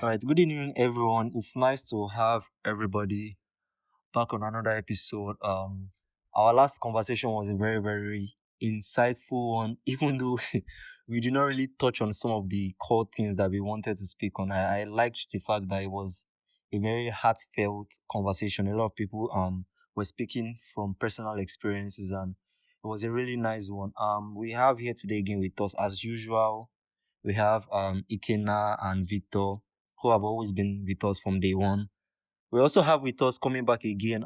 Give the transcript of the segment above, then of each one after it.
All right, good evening, everyone. It's nice to have everybody back on another episode. Our last conversation was a very, very insightful one, even though we did not really touch on some of the core things that we wanted to speak on. I liked the fact that it was a very heartfelt conversation. A lot of people were speaking from personal experiences, and it was a really nice one. We have here today again with us as usual. We have Ikena and Victor, who have always been with us from day one. We also have with us coming back again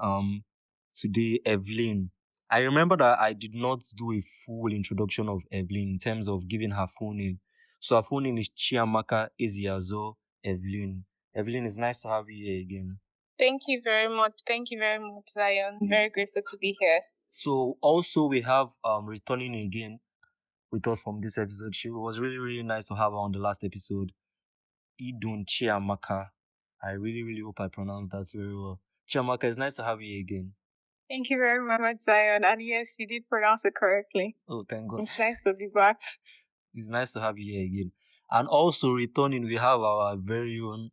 today Evelyn. I remember that I did not do a full introduction of Evelyn in terms of giving her full name. So her full name is Chiamaka Eziazo Evelyn. Evelyn, it's nice to have you here again. Thank you very much. Thank you very much, Zion. Very grateful to be here. So also we have returning again with us from this episode. She was really, really nice to have her on the last episode. Idun Chiamaka. I really, really hope I pronounced that very well. Chiamaka, it's nice to have you again. Thank you very much, Zion. And yes, you did pronounce it correctly. Oh, thank God. It's nice to be back. It's nice to have you here again. And also returning, we have our very own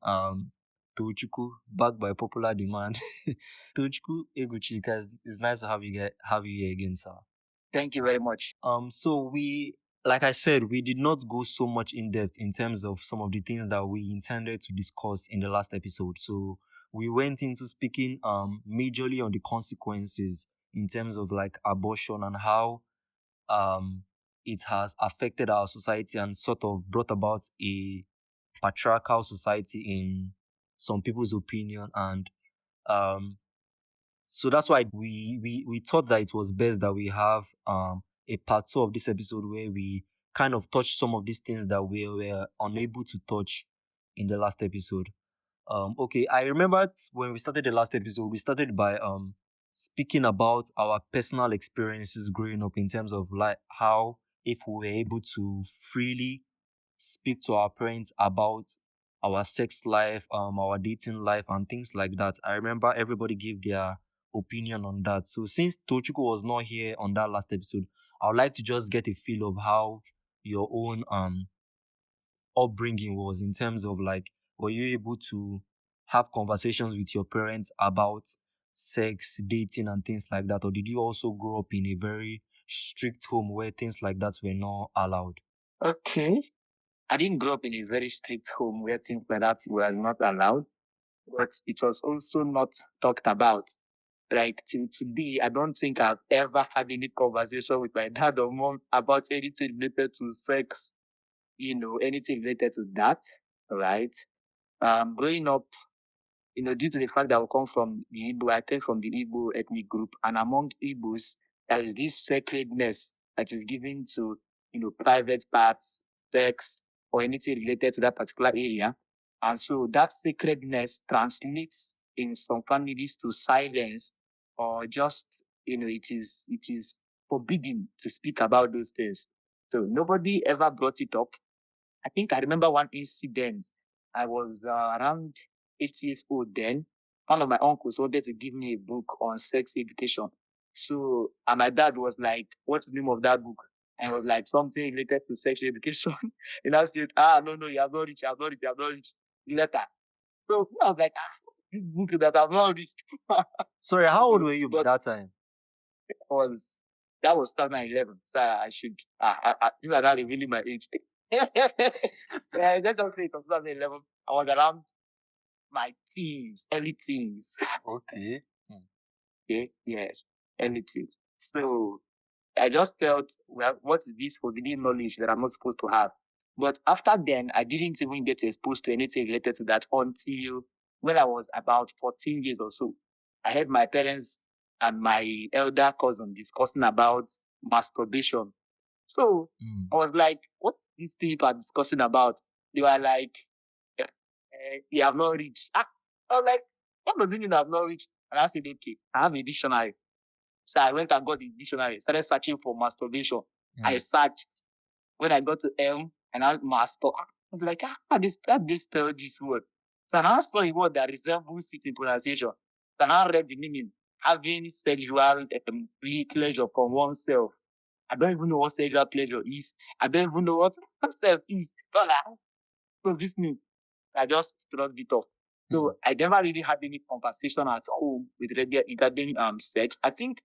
Tochukwu, backed by popular demand. Tochukwu Eguchika, it's nice to have you here again, sir. Thank you very much. So like I said, we did not go so much in depth in terms of some of the things that we intended to discuss in the last episode. So we went into speaking majorly on the consequences in terms of like abortion and how it has affected our society and sort of brought about a patriarchal society in some people's opinion. And so that's why we thought that it was best that we have a part 2 of this episode where we kind of touch some of these things that we were unable to touch in the last episode. Okay, I remember when we started the last episode, we started by speaking about our personal experiences growing up in terms of like how if we were able to freely speak to our parents about our sex life, our dating life, and things like that. I remember everybody gave their opinion on that. So since Tochukwu was not here on that last episode, I would like to just get a feel of how your own upbringing was in terms of like, were you able to have conversations with your parents about sex, dating, and things like that? Or did you also grow up in a very strict home where things like that were not allowed? Okay. I didn't grow up in a very strict home where things like that were not allowed, but it was also not talked about. Like till today, I don't think I've ever had any conversation with my dad or mom about anything related to sex, anything related to that, right? Growing up, due to the fact that we come from the Igbo, I came from the Igbo ethnic group, and among Igbos, there is this sacredness that is given to, private parts, sex, or anything related to that particular area. And so that sacredness translates in some families to silence, or just, it is forbidden to speak about those things. So nobody ever brought it up. I think I remember one incident. I was around 8 years old then. One of my uncles wanted to give me a book on sex education. So, and my dad was like, "What's the name of that book?" And it was like something related to sex education. And I said, no, you have not reached, you have not reached. Letter. So I was like, this book that I've not reached. Sorry, how old were you by that time? That was 2011. So I should, these are not revealing my age. Yeah, let us say it was 2011. I was around my teens, early teens. Okay. Okay, yes, early teens. So I just felt, well, what's this forbidden knowledge that I'm not supposed to have? But after then, I didn't even get exposed to anything related to that until when I was about 14 years or so. I heard my parents and my elder cousin discussing about masturbation. So I was like, what these people are discussing about? They were like, you have not reached. I was like, what does it mean I have not reached? And I said, okay, I have a dictionary. So I went and got the dictionary, started searching for masturbation. I searched. When I got to M and I master, I was like, how this spell this word? So I now saw a word that resembles it in pronunciation. So I now read the meaning, having sexual pleasure from oneself. I don't even know what sexual pleasure is. I don't even know what self is. What does this mean? I just shrugged it off. So I never really had any conversation at home with regarding sex. I think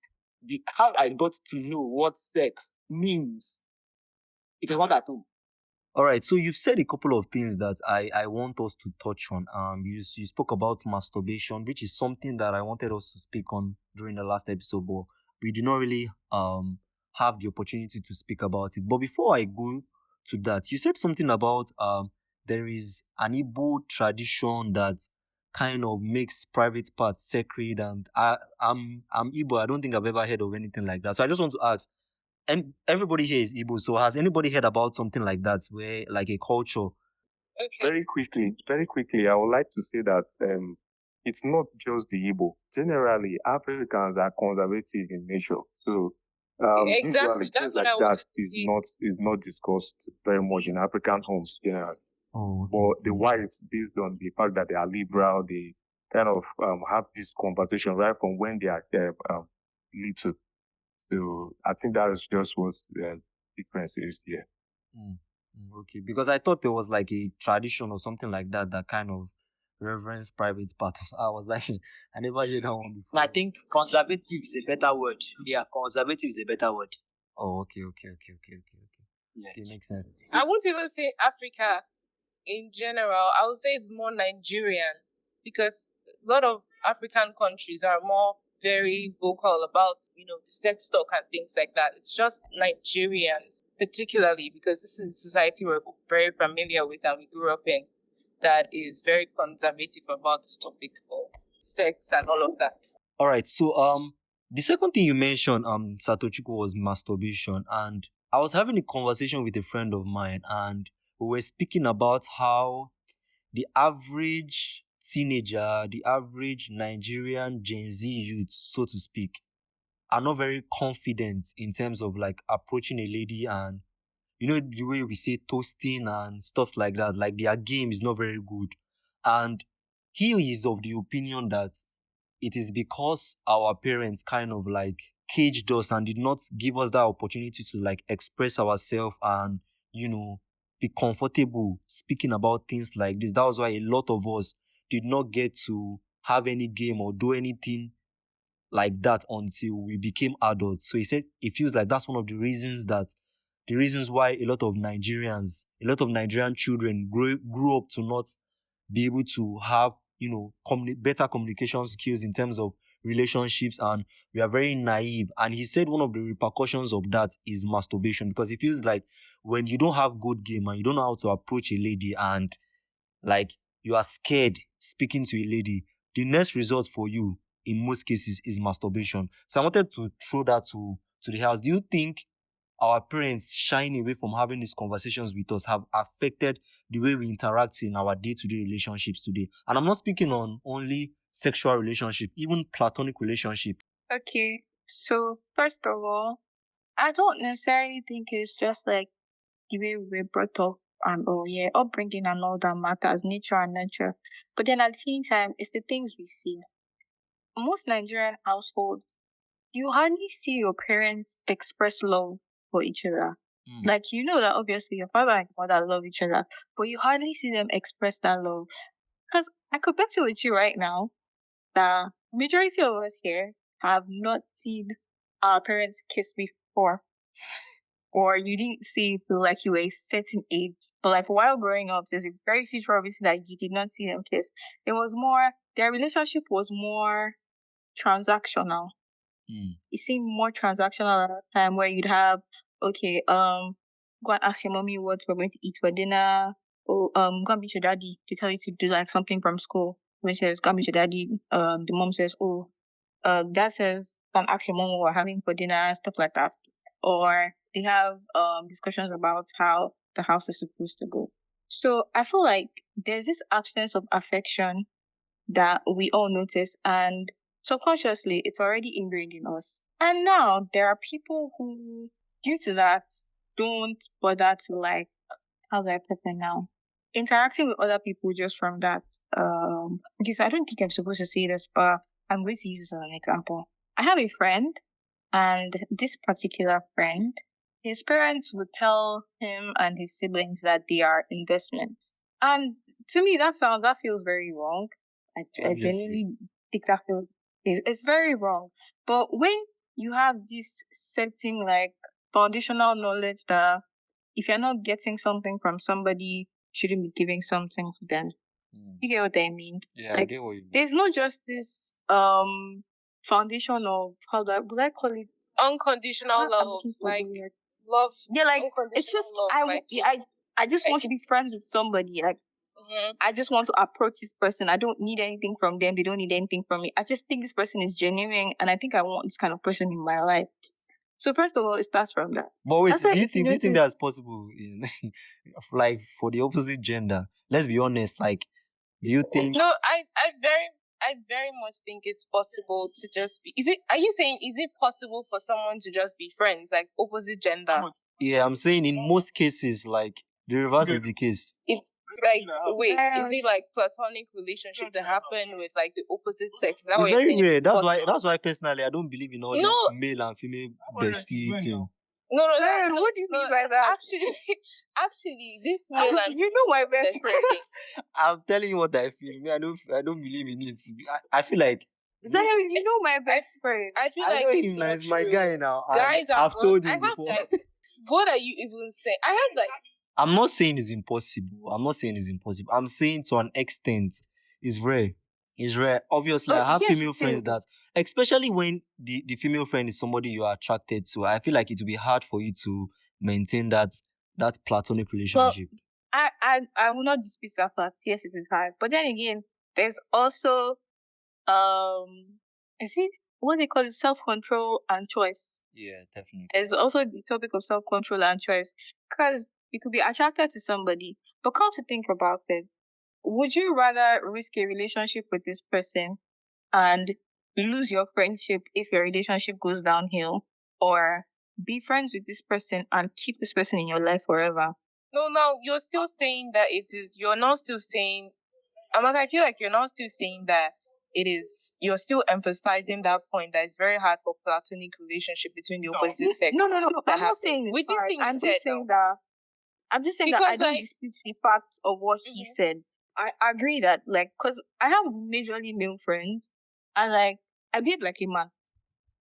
how I got to know what sex means, it was not at home. All right, so you've said a couple of things that I want us to touch on. You spoke about masturbation, which is something that I wanted us to speak on during the last episode, but we did not really have the opportunity to speak about it. But before I go to that, you said something about there is an Igbo tradition that kind of makes private parts sacred, and I'm Igbo. I don't think I've ever heard of anything like that. So I just want to ask, and everybody here is Igbo, so has anybody heard about something like that, where like a culture? Okay. Very quickly, I would like to say that it's not just the Igbo. Generally, Africans are conservative in nature. So Exactly. usually That's things what like I that wanted to is say. not discussed very much in African homes generally. Oh, But the whites, based on the fact that they are liberal, they kind of have this conversation right from when they are little. So I think that is just what the difference is here. Okay, because I thought there was like a tradition or something like that that kind of reverence private parts. I was like, I never heard that one before. I think conservative is a better word. Yeah, conservative is a better word. Oh, okay. Yes. Okay, makes sense. I won't even say Africa in general. I would say it's more Nigerian, because a lot of African countries are more very vocal about, the sex talk and things like that. It's just Nigerians, particularly because this is a society we're very familiar with and we grew up in, that is very conservative about this topic of sex and all of that. All right, so the second thing you mentioned, Satochiko, was masturbation, and I was having a conversation with a friend of mine, and we were speaking about how the average teenager, the average Nigerian Gen Z youth, so to speak, are not very confident in terms of like approaching a lady, and the way we say toasting and stuff like that, like their game is not very good. And he is of the opinion that it is because our parents kind of like caged us and did not give us that opportunity to like express ourselves and, be comfortable speaking about things like this. That was why a lot of us did not get to have any game or do anything like that until we became adults. So he said he feels like that's one of the reasons why a lot of Nigerian children grew up to not be able to have, better communication skills in terms of relationships, and we are very naive. And he said one of the repercussions of that is masturbation, because he feels like when you don't have good game and you don't know how to approach a lady, and like you are scared speaking to a lady, the next result for you in most cases is masturbation. So I wanted to throw that to the house. Do you think our parents shying away from having these conversations with us have affected the way we interact in our day-to-day relationships today? And I'm not speaking on only sexual relationship, even platonic relationship. Okay, so first of all, I don't necessarily think it's just like the way we were brought up and upbringing and all that matters, nature and nurture. But then at the same time, it's the things we see. Most Nigerian households, you hardly see your parents express love for each other. Like, that obviously your father and your mother love each other, but you hardly see them express that love. Because I could bet you with you right now that majority of us here have not seen our parents kiss before. Or you didn't see it till like you were a certain age. But like while growing up, there's a very few obviously that you did not see them kiss. Their relationship was more transactional. It seemed more transactional at that time, where you'd have, okay, go and ask your mommy what we're going to eat for dinner. Or go and meet your daddy to tell you to do like something from school. When she says go and meet your daddy, the mom says, dad says go and ask your mom what we're having for dinner, stuff like that. Or they have discussions about how the house is supposed to go. So I feel like there's this absence of affection that we all notice, and subconsciously it's already ingrained in us. And now there are people who, due to that, don't bother to like, how do I put it now? Interacting with other people just from that. Because I don't think I'm supposed to say this, but I'm going to use this as an example. I have a friend, and this particular friend, his parents would tell him and his siblings that they are investments. And to me that feels very wrong. I Obviously. genuinely think that feels it's very wrong. But when you have this certain like foundational knowledge that if you're not getting something from somebody, you shouldn't be giving something to them. You get what I mean? Yeah, I Like get what you mean. there's not just this foundation of would I call it Unconditional I'm love, looking for the like word. love. Yeah, like it's Unconditional just love, like I just want to be friends with somebody. Like I just want to approach this person. I don't need anything from them. They don't need anything from me. I just think this person is genuine, and I think I want this kind of person in my life. So first of all, it starts from that. But wait, That's why do you if you think notice, that's possible in like for the opposite gender? Let's be honest. Like, do you think? No, I very much think it's possible to just be. Are you saying is it possible for someone to just be friends, like opposite gender? Yeah, I'm saying in most cases, like the reverse is the case. If like wait, is it like platonic relationship to happen with like the opposite sex? Is that It's what you're very saying? rare. That's why personally I don't believe in all No. this male and female bestie thing. No, what do you mean by that? Actually, this male and you know my best friend. I'm telling you what I feel. Me, I don't believe in it. I feel like Zion, you know my best friend. I feel I like know it's him now. not It's my true. guy now. Guys are I've told him I have before. like, what are you even saying? I have like. I'm not saying it's impossible. I'm saying to an extent, it's rare. It's rare. Obviously, I have yes, female friends that, especially when the female friend is somebody you are attracted to, I feel like it will be hard for you to maintain that platonic relationship. I will not dispute that fact. Yes, it is hard. But then again, there's also is it what they call it, self-control and choice. Yeah, definitely. There's also the topic of self-control and choice. Because you could be attracted to somebody, but come to think about it, would you rather risk a relationship with this person and lose your friendship if your relationship goes downhill, or be friends with this person and keep this person in your life forever? No, you're still saying that you're not still saying, Amaka, I feel like you're not still saying that you're still emphasizing that point that it's very hard for platonic relationship between the opposite sex. No. I'm not saying this part. I'm just saying that I don't dispute the facts of what he said. I agree that, like, because I have majorly male friends, and like I behave like a man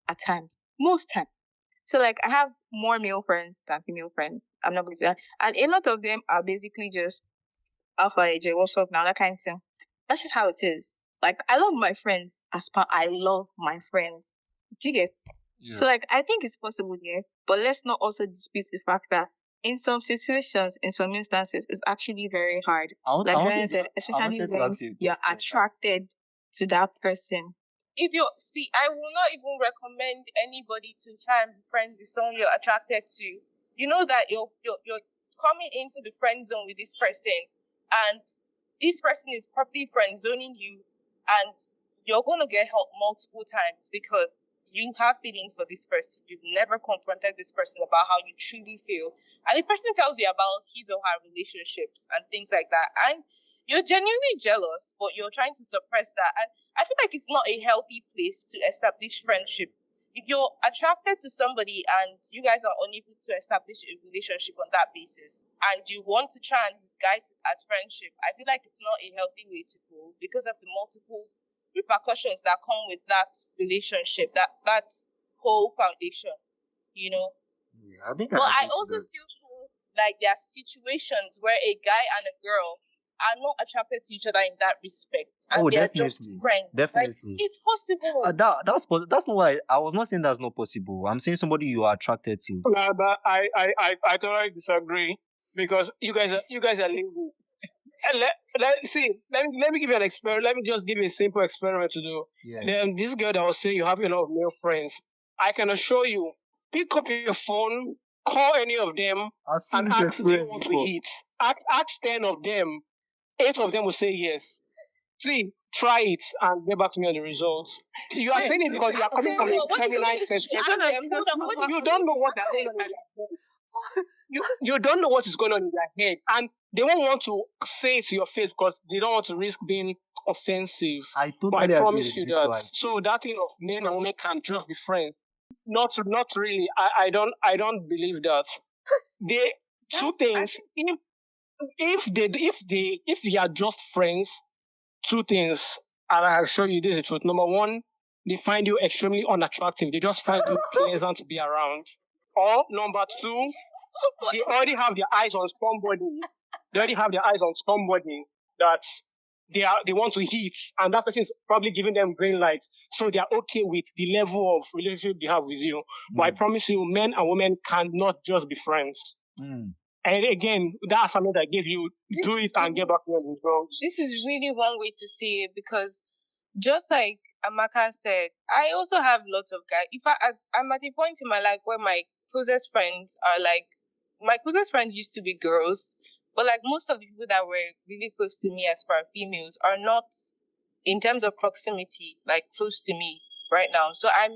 at times, most times. So like I have more male friends than female friends. I'm not going to say that. And a lot of them are basically just alpha AJ, what's up now, that kind of thing. That's just how it is. Like I love my friends I love my friends. Do you get? Yeah. So like I think it's possible here, but let's not also dispute the fact that in some situations, in some instances, it's actually very hard. Especially when you're attracted to that person. I will not even recommend anybody to try and be friends with someone you're attracted to. You know that you're coming into the friend zone with this person, and this person is probably friend zoning you, and you're going to get help multiple times because you have feelings for this person. You've never confronted this person about how you truly feel, and the person tells you about his or her relationships and things like that, and you're genuinely jealous, but you're trying to suppress that. And I feel like it's not a healthy place to establish friendship. If you're attracted to somebody and you guys are unable to establish a relationship on that basis, and you want to try and disguise it as friendship, I feel like it's not a healthy way to go because of the multiple repercussions that come with that relationship, that whole foundation, you know. Yeah, I think. But I also still feel like there are situations where a guy and a girl are not attracted to each other in that respect. And they are just friends. Definitely. Like, it's possible. That's not why I was not saying that's not possible. I'm saying somebody you are attracted to. No, but I totally disagree because you guys are lingo. Let me give you an experiment. Let me just give you a simple experiment to do. Yeah. This girl that was saying you have a lot of male friends, I can assure you, pick up your phone, call any of them, and ask them what to eat. Ask 10 of them. 8 of them will say yes. See, try it and get back to me on the results. You are saying it because you are coming from a feminine perspective. You don't know what they're saying. You don't know what is going on in their head, and they won't want to say it to your face because they don't want to risk being offensive. I promise you that. So that thing of men and women can just be friends. Not really. I don't believe that. Two things. if they are just friends, two things, and I assure you this is the truth. Number one, they find you extremely unattractive. They just find you pleasant to be around. Or number two, they already have their eyes on somebody. They already have their eyes on somebody that they want to hit, and that person is probably giving them green light, so they are okay with the level of relationship they have with you. But I promise you, men and women cannot just be friends. And again, that assignment I gave you, do it and get back to the results. This is really one way to see it, because just like Amaka said, I also have lots of guys. In fact, I'm at a point in my life where my closest friends are like, my closest friends used to be girls, but like most of the people that were really close to me as far as females are not, in terms of proximity, like close to me right now. So I'm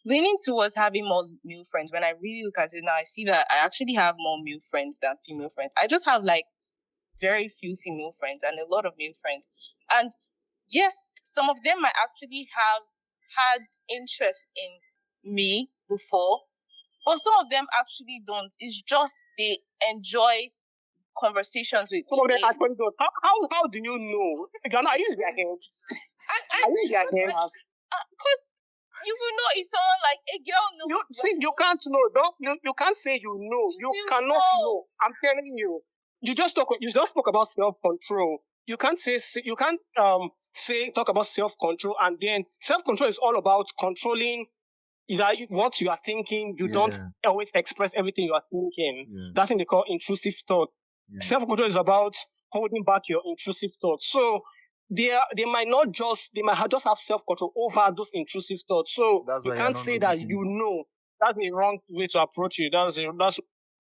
leaning towards having more male friends. When I really look at it now, I see that I actually have more male friends than female friends. I just have like very few female friends and a lot of male friends. And yes, some of them might actually have had interest in me before, but some of them actually don't. It's just they enjoy conversations with Some of them me. actually don't. How do you know? Are you their hands? Are you their hands? Because you will know if someone like a girl knows. You can't know. You can't say you know. You cannot know. I'm telling you. You just talk about self-control. You can't talk about self-control, and then self-control is all about controlling what you are thinking. You don't always express everything you are thinking. That's what they call intrusive thought. Self-control is about holding back your intrusive thoughts. So they might just have self-control over those intrusive thoughts. So you can't say that you know. That's the wrong way to approach it.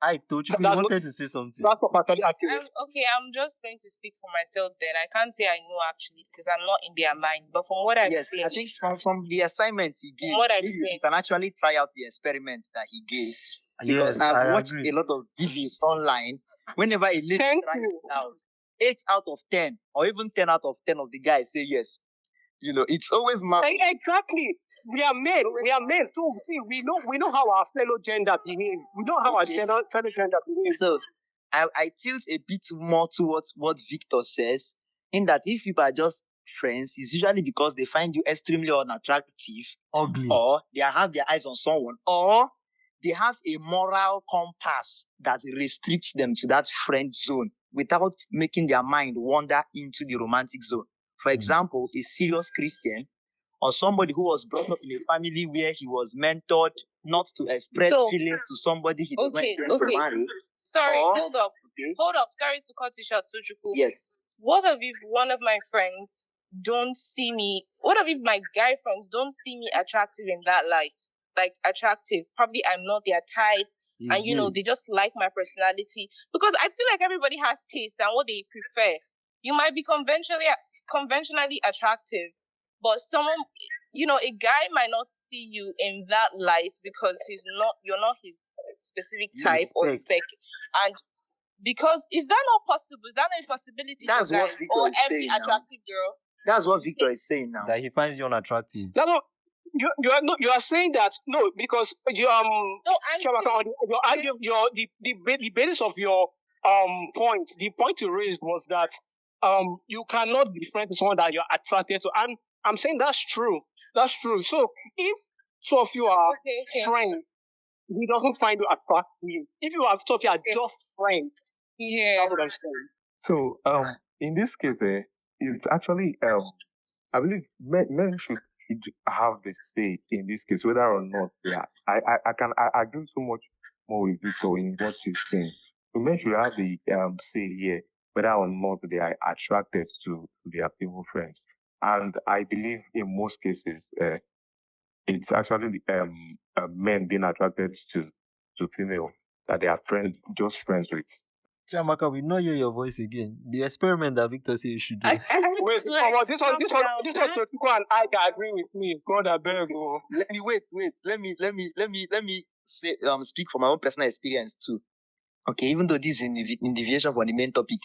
I thought you wanted to say something. That's not partially accurate. Okay, I'm just going to speak for myself then. I can't say I know actually because I'm not in their mind. But from what I've seen, I think from the assignment he gave, you can actually try out the experiment that he gave. Because I've watched a lot of videos online. Whenever a lady tries it out, 8 out of 10 or even 10 out of 10 of the guys say yes. You know, it's always exactly. We are men. So see, we know how our fellow gender behave. We know how our fellow gender behave. So I tilt a bit more towards what Victor says, in that if people are just friends, it's usually because they find you extremely unattractive, ugly, or they have their eyes on someone, or they have a moral compass that restricts them to that friend zone without making their mind wander into the romantic zone. For example, a serious Christian or somebody who was brought up in a family where he was mentored not to express feelings to somebody he doesn't want to marry. Sorry, hold up. Sorry to cut you short, Tochukwu. Yes. What if one of my friends don't see me? What if my guy friends don't see me attractive in that light? Like attractive. Probably I'm not their type. And they just like my personality. Because I feel like everybody has taste and what they prefer. You might be conventionally attractive, but someone, a guy might not see you in that light because you're not his specific type or spec. And because is that not possible? Is that not a possibility for guys or every attractive girl? That's what Victor is saying now. That he finds you unattractive. No, you are saying that no, because the basis of your point, the point you raised was that you cannot be friends with someone that you're attracted to, and I'm saying that's true. That's true. So if two of you are friends, he doesn't find you attractive. If you are two of you are just friends, that's what I'm saying. So in this case, it's actually I believe men should have the say in this case, whether or not they are. I can agree so much more with Victor in what he's saying. So men should have the say here, whether or not they are attracted to their female friends. And I believe in most cases, it's actually men being attracted to female that they are just friends with. Chiamaka, we not hear your voice again. The experiment that Victor said you should do. Wait, this one, Tochukwu and I can agree with me. God, I beg you. Wait. Let me say, speak from my own personal experience too. Okay, even though this is in deviation from the main topic,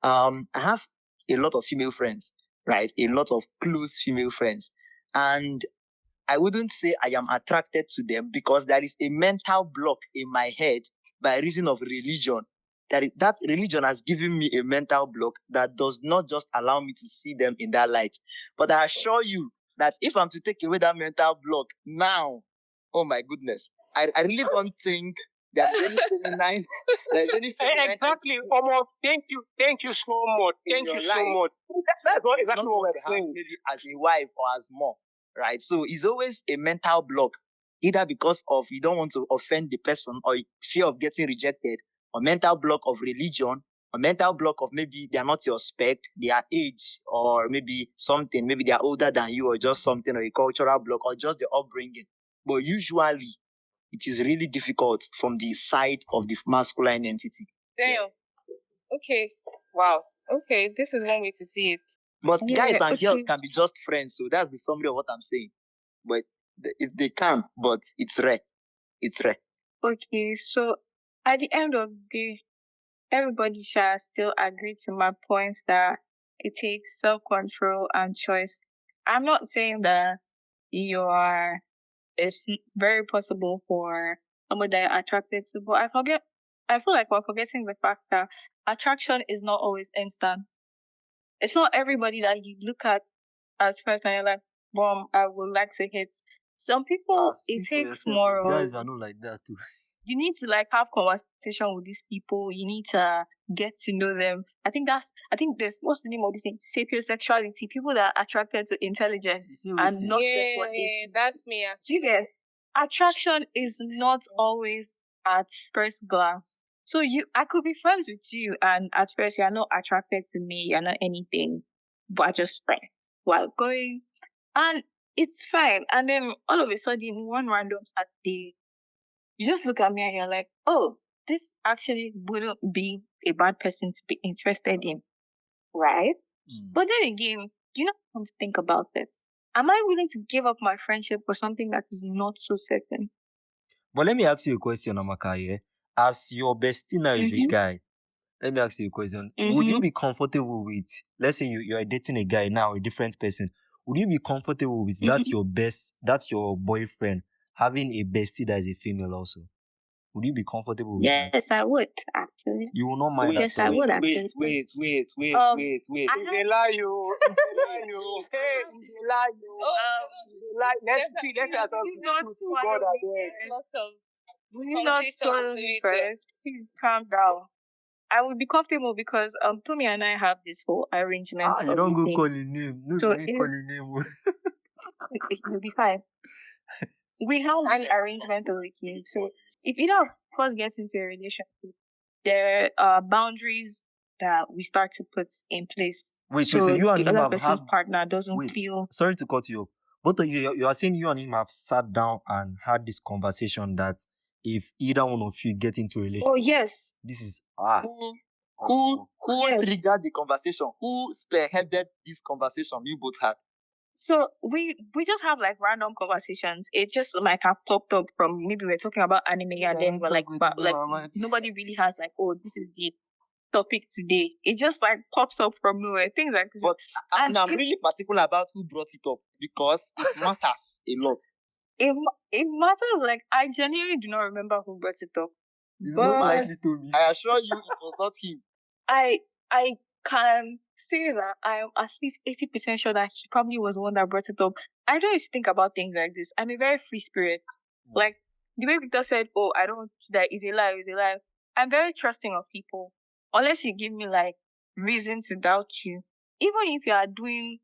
I have a lot of female friends, right? A lot of close female friends, and I wouldn't say I am attracted to them because there is a mental block in my head by reason of religion that religion has given me a mental block that does not just allow me to see them in that light. But I assure you that if I'm to take away that mental block now, oh my goodness, I really don't think there's any feminine. There's any feminine. Exactly, Omar. Thank you so much. Thank you so much. That's what exactly what we're saying. Maybe as a wife or as mom, right? So it's always a mental block, either because of you don't want to offend the person, or fear of getting rejected, or mental block of religion, or mental block of maybe they're not your spec, their age, or maybe something, maybe they're older than you, or just something, or a cultural block, or just the upbringing. But usually, it is really difficult from the side of the masculine entity. Damn. Okay. Wow. Okay, this is one way to see it. But guys and girls can be just friends, so that's the summary of what I'm saying. But if they can, but it's rare. It's rare. Okay, so at the end of the day, everybody shall still agree to my points that it takes self-control and choice. I'm not saying that it's very possible for somebody that you're attracted to, but I feel like we're forgetting the fact that attraction is not always instant. It's not everybody that you look at first and you're like, boom, I would like to hit. Some people, it takes more of... Guys are not like that too. You need to have conversation with these people. You need to get to know them. I think there's, what's the name of this thing? Sapiosexuality. People that are attracted to intelligence and not just what they see. That's me. You get, attraction is not always at first glance. So I could be friends with you, and at first you're not attracted to me, you're not anything, but I just friends while going, and it's fine. And then all of a sudden, one random Saturday, you just look at me and you're like, oh, this actually wouldn't be a bad person to be interested in, right? But then again, come to think about it. Am I willing to give up my friendship for something that is not so certain? But let me ask you a question, Amaka, yeah? As your bestie now is a guy, let me ask you a question. Would you be comfortable with, let's say you're dating a guy now, a different person, would you be comfortable with that's your boyfriend having a bestie that is a female also? Would you be comfortable with that? Yes, I would, actually. You will not mind that? Yes, I would, actually. Wait. They lie you. Hey, they lie you. Let's see. Let's talk to God again. Will you not swallow me first? Please calm down. I would be comfortable because Tommy and I have this whole arrangement. You don't go call your name. No, So call your name. You'll be fine. We have an arrangement over here. So if either of us gets into a relationship, there are boundaries that we start to put in place. Wait, so you and the him other person's have partner doesn't feel... Sorry to cut you off. Both of you are saying you and him have sat down and had this conversation that if either one of you get into a relationship... Oh, yes. This is... Who triggered the conversation? Who spearheaded this conversation you both had? So we just have random conversations. It just have popped up from, maybe we're talking about anime and then we're nobody really has oh, this is the topic today. It just pops up from nowhere. Things like this. But I'm really particular about who brought it up because it matters a lot. It matters. I genuinely do not remember who brought it up. It's most likely to me. I assure you it was not him. I can say that I am at least 80% sure that he probably was the one that brought it up. I don't used to think about things like this. I'm a very free spirit. The way Victor said, oh, I don't, that is a lie. I'm very trusting of people. Unless you give me reason to doubt you. Even if you are doing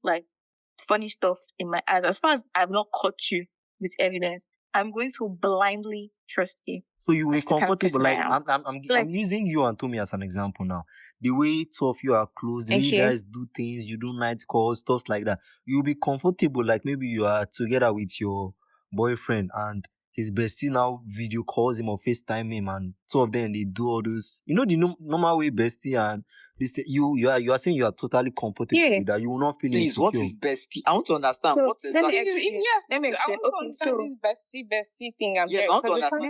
funny stuff in my eyes, as far as I've not caught you with evidence, I'm going to blindly trust you. So you will be comfortable. I'm using you and Tommy as an example now. The way two of you are close, the way you guys do things, you do night calls, stuff like that. You'll be comfortable. Maybe you are together with your boyfriend and his bestie now video calls him or FaceTime him, and two of them, they do all those, the normal way bestie and this. You are saying you are totally comfortable with that. You will not feel insecure. What is bestie? I want to understand. So, what is let that? me explain. Let me explain. Okay, so this bestie thing. I want to understand.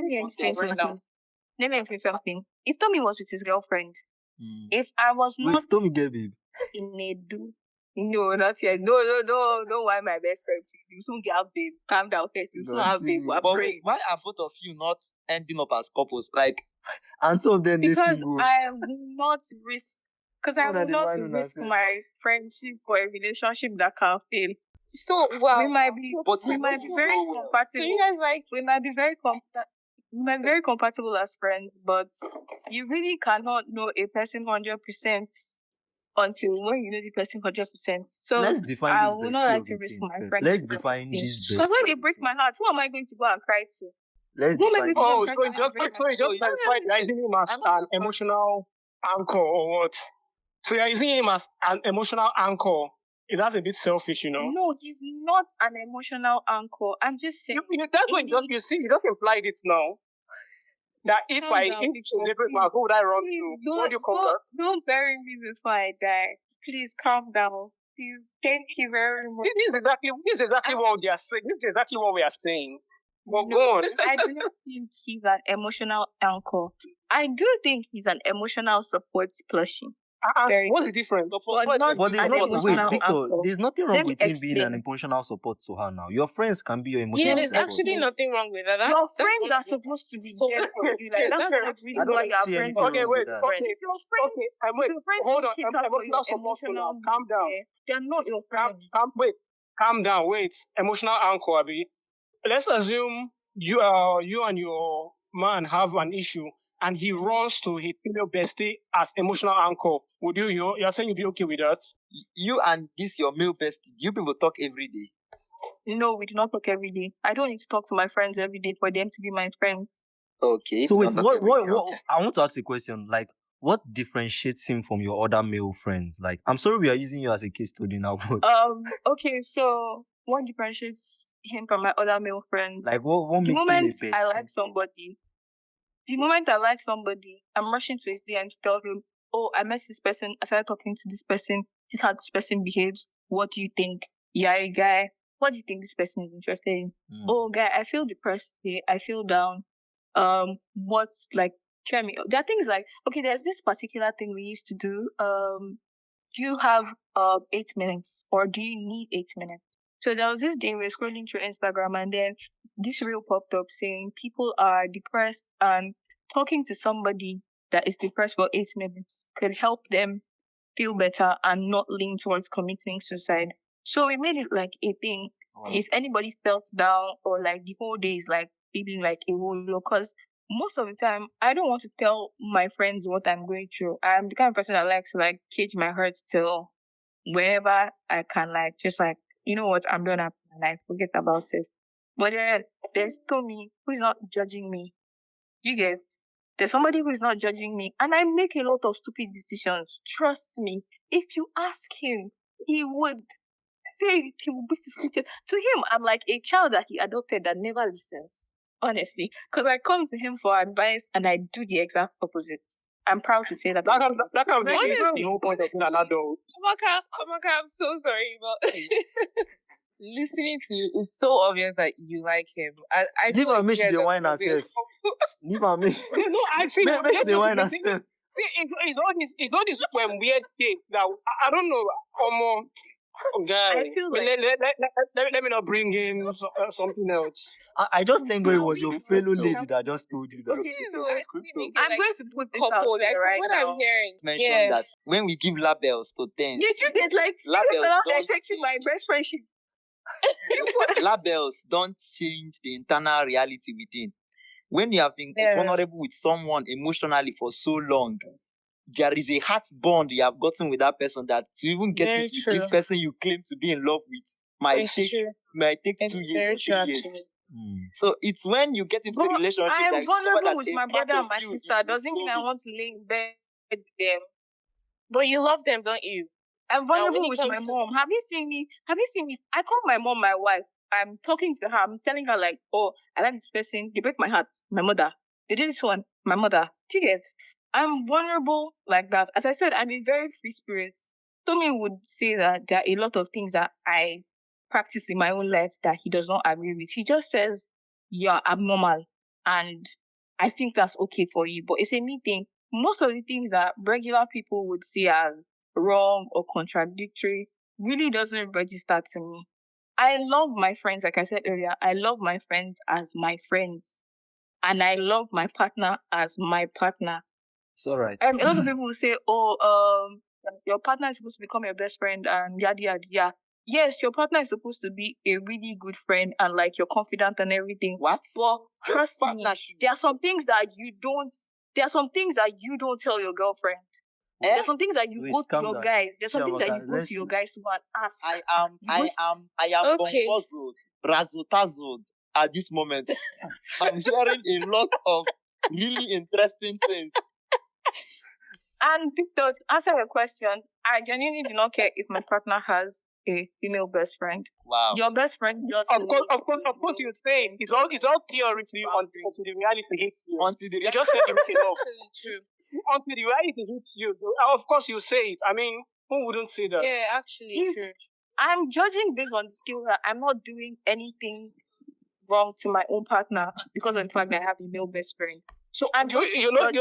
Let me explain something. If Tommy was with his girlfriend, if I was not... Wait, Tommy get babe. In a do. No, not yet. No. Don't why my best friend. You soon get out, babe. Calm down, okay? You soon have babe. Why are both of you not ending up as couples? And two of them they Because single. I will not risk. Because I Una will dey not whine una risk sef. my friendship or a relationship that can fail. So wow. We might be, But we you might know be you very so well. So compatible. you guys like We might be very we might be very compatible as friends, but you really cannot know a person 100% until when you know the person 100%. So Let's define I this would not bestie like of to a risk thing my first. friendship. Let's define this bestie. Because when they of a break thing. my heart, who am I going to go and cry to? Let's Who am I define going to go Oh, and so cry you to? just clarified you're using him as an emotional anchor or what? So you're using him as an emotional anchor. That's a bit selfish, you know. No, he's not an emotional anchor. I'm just saying. That's what you see. You just implied it now. That if Calm down, if Victor, deliberate my who would I run please to? What do you call that? don't bury me before I die. Please calm down. Please, thank you very much. This is exactly what they are saying. This is exactly what we are saying. But No, go on. I do not think he's an emotional anchor. I do think he's an emotional support plushie. Very What's the difference? But not But there's an nothing. Wait, emotional Victor. anchor. There's nothing wrong Let me with him being an explain. emotional support to her now. Your friends can be your yeah, emotional there's support. actually nothing wrong with that. Your friends are supposed to be there for you. Like, that's the I reason don't why you are see friends. anything Okay, wrong wait. with that. Okay, If your friends, okay. if your friends Hold on. don't cater for your Emotional support for now. emotional Calm down. needs, they're not your friends. Calm down. Wait. Emotional anchor, Abi. Let's assume you and your man have an issue, and he runs to his female bestie as emotional anchor. Would you're saying you'd be okay with that? You and this your male bestie, you people talk every day. No, we do not talk every day. I don't need to talk to my friends every day for them to be my friends. Okay. So wait, not what, every what, day, what? okay. I want to ask a question. Like, what differentiates him from your other male friends? Like, I'm sorry we are using you as a case study now, but Okay, so what differentiates him from my other male friends? like, what The makes him a moment bestie? I like somebody, I'm rushing to his DM to tell him, oh, I met this person, I started talking to this person, this is how this person behaves. What do you think? Yeah, a guy. What do you think this person is interested in? Oh, guy, I feel depressed today. I feel down. What's like, try me. There are things like, okay, there's this particular thing we used to do. Do you have 8 minutes or do you need 8 minutes? So there was this day we were scrolling through Instagram and then this reel popped up saying people are depressed and talking to somebody that is depressed for 8 minutes could help them feel better and not lean towards committing suicide. So we made it like a thing. If anybody felt down or like the whole day is like feeling like a whole lot, because most of the time I don't want to tell my friends what I'm going through. I'm the kind of person that likes to like cage my hurts till wherever I can, like just like, you know what, I'm done with my life, forget about it. But then there's Tommy who is not judging me. You get, there's somebody who is not judging me, and I make a lot of stupid decisions. Trust me. If you ask him, he would say it, he will beat his creature. To him, I'm like a child that he adopted that never listens. Honestly, because I come to him for advice and I do the exact opposite. I'm proud to say that. That kind of thing is Honestly. the whole point of being an adult. Amaka, I'm so sorry, but listening to you, it's so obvious that you like him. I Leave feel her, like make you she guys dey are whine probably- herself. Leave her, make No, I see. make she dey whine herself. See, it's all this weird thing that I don't know. Oh, guy. I feel like Let me not bring in something else. I just thank God it was your fellow lady that just told you that. Okay, So, I'm going to put this out couple, like there right what now. I'm hearing. Mention Yeah. that when we give labels to things, Did you get like Labels people are don't dissecting my best friendship? labels don't change the internal reality within. When you have been Yeah. vulnerable with someone emotionally for so long, there is a heart bond you have gotten with that person that to even get Very it with this true. person you claim to be in love with might It's take true. 2 It's years very or true, 3 years. actually. So it's when you get into the But relationship I'm that you discover vulnerable that with a my part brother of and my you sister. is Doesn't mean I withholding. want to lay in bed with them. But you love them, don't you? I'm when vulnerable it with comes my to- mom. Have you seen me? I call my mom my wife. I'm talking to her. I'm telling her like, oh, I like this person. They break my heart. My mother. They did this one. My mother. Do you get? I'm vulnerable like that. As I said, I'm a very free spirit. Tommy would say that there are a lot of things that I practice in my own life that he does not agree with. He just says, you're abnormal. And I think that's okay for you. But it's a me thing. Most of the things that regular people would see as wrong or contradictory really doesn't register to me. I love my friends, like I said earlier, I love my friends as my friends. and I love my partner as my partner. It's all right. A lot of people will say, your partner is supposed to become your best friend and yada yada yada. Yes, your partner is supposed to be a really good friend and like you're confident and everything. What? Well, trust me, there are some things that you don't tell your girlfriend. There's some things that you Wait, go to calm your down. guys. There's some things that Chiamaka, you go to your guys to go and ask. I am Okay. confuzzled, razzled at this moment. I'm hearing a lot of really interesting things. And Victor, to answer your question, I genuinely do not care if my partner has a female best friend. Wow. Your best friend just Of course, you say it's all theory to you until the reality hits you. You just said it enough. Absolutely true. Until the reality hits you, of course you say it. I mean, who wouldn't say that? Yeah, actually true. I'm judging based on the skill that I'm not doing anything wrong to my own partner because of the fact that I have a male best friend. So I'm you're not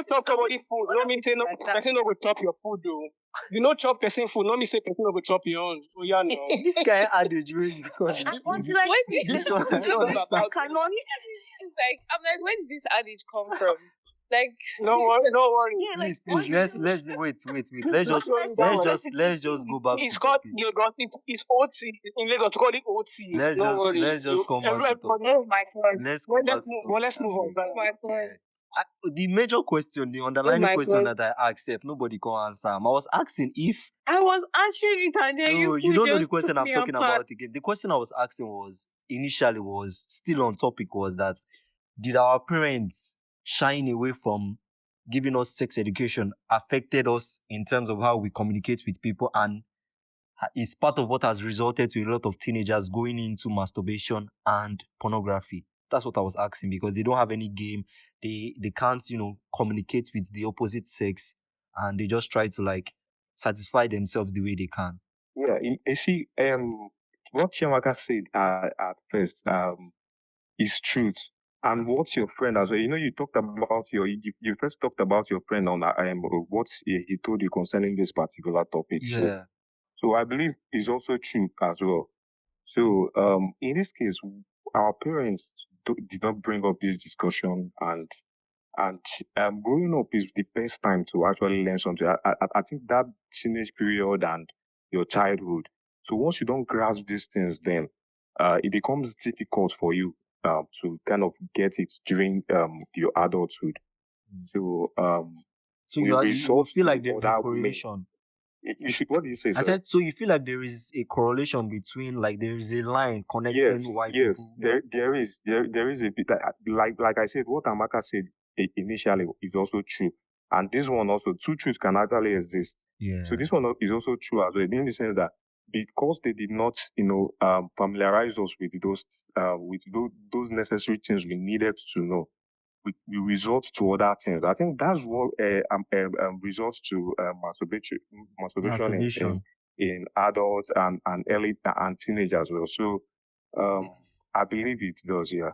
chop somebody food. No mean say no person no go chop your food though. You know chop person food. No mean say person no go chop your own. Oh yeah, no. This guy adage really because I'm like, where did this adage come from? Like, no worry. Yeah, please, let's wait. Let's just go back. It's called it's OT in Lagos. Call it OT. Let's just come back to topic. Oh my God. Let's move on. Oh my God. The major question, the underlying question that I asked, if nobody can answer, I was asking if I was answering it and then you don't know the question I'm talking about again. The question I was asking was still on topic was that did our parents shying away from giving us sex education affected us in terms of how we communicate with people, and it's part of what has resulted to a lot of teenagers going into masturbation and pornography. That's what I was asking, because they don't have any game. They can't, communicate with the opposite sex, and they just try to like satisfy themselves the way they can. Yeah, you see, what Chiamaka said at first is truth. And what's your friend as well? You talked about you first talked about your friend on what he told you concerning this particular topic. Yeah. So I believe it's also true as well. So in this case, our parents did not bring up this discussion, and growing up is the best time to actually learn something. I think that teenage period and your childhood. So once you don't grasp these things, then it becomes difficult for you to kind of get it during your adulthood. So you feel like there's a correlation. What do you say? I said, so you feel like there is a correlation between, like, there is a line connecting white people? Yes, there is a bit, like I said, what Amaka said initially is also true, and this one also, two truths can actually exist. Yeah. So this one is also true as well, in the sense that because they did not, familiarize us with those necessary things we needed to know, we resort to other things. I think that's what results to masturbation in adults and early and teenagers as well. So I believe it does, yeah.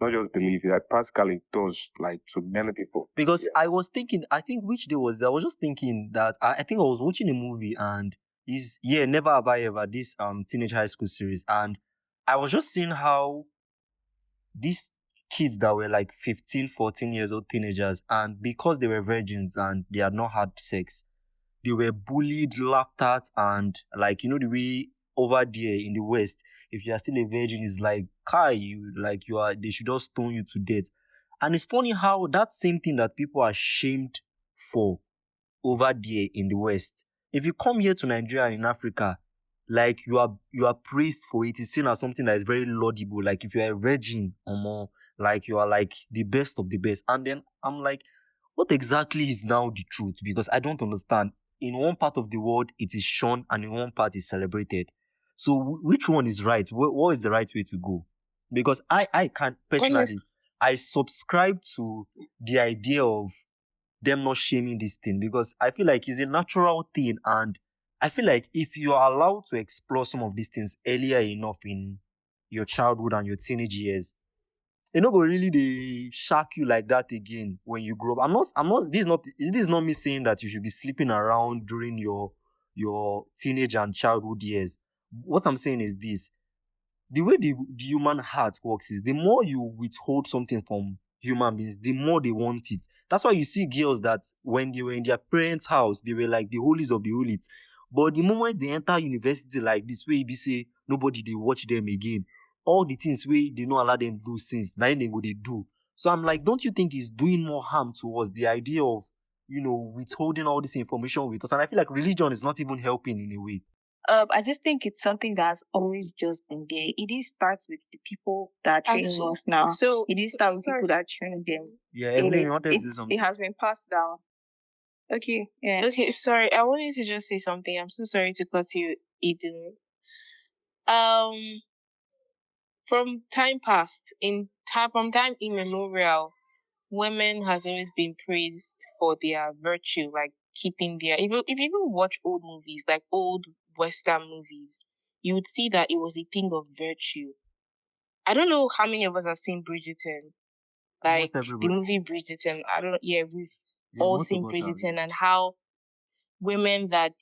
Not just believe it, practically it does, like, to many people. Because I was thinking, I think which day was that? I was just thinking that I think I was watching a movie, and Never Have I Ever, this teenage high school series, and I was just seeing how these kids that were like 15, 14 years old teenagers, and because they were virgins and they had not had sex, they were bullied, laughed at, and like, the way over there in the West, if you are still a virgin, it's like, they should just stone you to death. And it's funny how that same thing that people are shamed for over there in the West, if you come here to Nigeria and in Africa, like, you are praised for it. It's seen as something that is very laudable. Like, if you are a virgin or more, like, you are like the best of the best. And then I'm like, what exactly is now the truth? Because I don't understand. In one part of the world, it is shown, and in one part, is celebrated. So which one is right? What is the right way to go? Because I can't, personally, I subscribe to the idea of them not shaming this thing, because I feel like it's a natural thing, and I feel like if you are allowed to explore some of these things earlier enough in your childhood and your teenage years, they're not going to really shock you like that again when you grow up. This is not me saying that you should be sleeping around during your teenage and childhood years. What I'm saying is this: the way the human heart works is the more you withhold something from human beings, the more they want it. That's why you see girls that when they were in their parents' house, they were like the holies of the holies. But the moment they enter university like this, where you say nobody they watch them again, all the things where they don't allow them do since, now they go they do. So I'm like, don't you think it's doing more harm towards the idea of, withholding all this information with us? And I feel like religion is not even helping in a way. I just think it's something that's always just been there. It is starts with the people that train us now. So it is starts with people that train them. Yeah, Evelyn, you wanted to say It something. has been passed down. Okay, yeah. Okay, sorry. I wanted to just say something. I'm so sorry to cut you, Eden. From time past, from time immemorial, women has always been praised for their virtue, like keeping their. If you even watch old movies, like old Western movies, you would see that it was a thing of virtue. I don't know how many of us have seen Bridgerton, like the movie Bridgerton. We've all seen Bridgerton, and how women that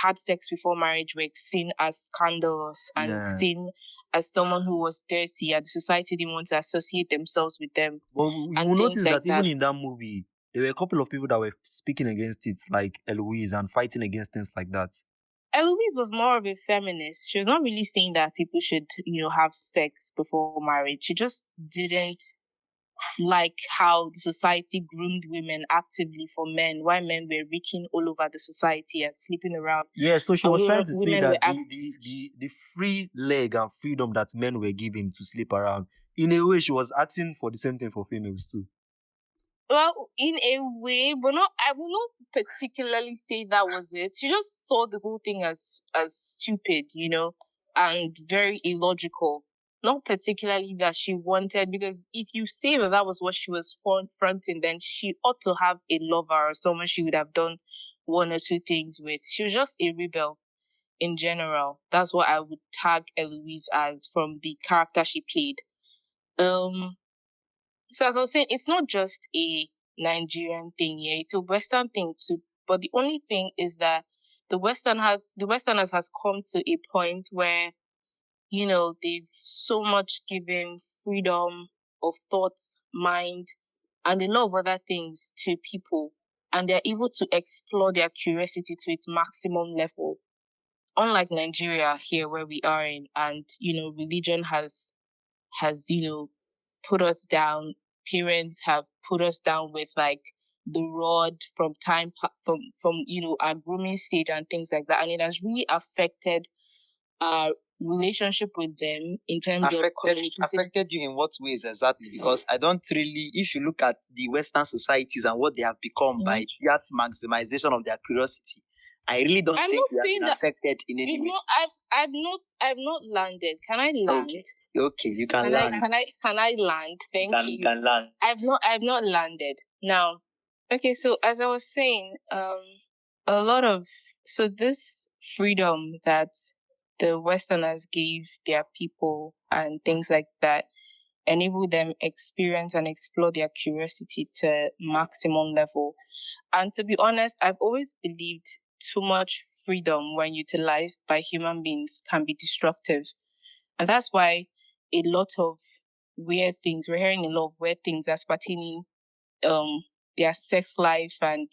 had sex before marriage were seen as scandalous and seen as someone who was dirty, and the society didn't want to associate themselves with them. Well, you will notice that even in that movie, there were a couple of people that were speaking against it, like Eloise, and fighting against things like that. Eloise was more of a feminist. She was not really saying that people should, have sex before marriage. She just didn't like how the society groomed women actively for men, while men were reeking all over the society and sleeping around. Yeah, so she was trying to say that the free leg and freedom that men were given to sleep around, in a way, she was asking for the same thing for females too. Well, in a way, but I will not particularly say that was it. She just saw the whole thing as stupid, and very illogical. Not particularly that she wanted, because if you say that was what she was fronting, then she ought to have a lover or someone she would have done one or two things with. She was just a rebel in general. That's what I would tag Eloise as, from the character she played. So as I was saying, it's not just a Nigerian thing here; it's a Western thing too. But the only thing is that the Westerners has come to a point where they've so much given freedom of thoughts, mind, and a lot of other things to people, and they're able to explore their curiosity to its maximum level. Unlike Nigeria here, where we are in, and religion has put us down. Parents have put us down with like the rod from our grooming stage and things like that, and it has really affected our relationship with them in terms of affected you in what ways exactly? Because I don't really, if you look at the Western societies and what they have become by that maximization of their curiosity, I really don't think they have been affected in any way. I've not landed. Can I land? Okay, you can land. Can I land? Thank you. You can land. I've not landed. Now, okay, so as I was saying, this freedom that the Westerners gave their people and things like that enable them experience and explore their curiosity to maximum level. And to be honest, I've always believed too much freedom, when utilized by human beings, can be destructive. And that's why a lot of we're hearing a lot of weird things as pertaining their sex life and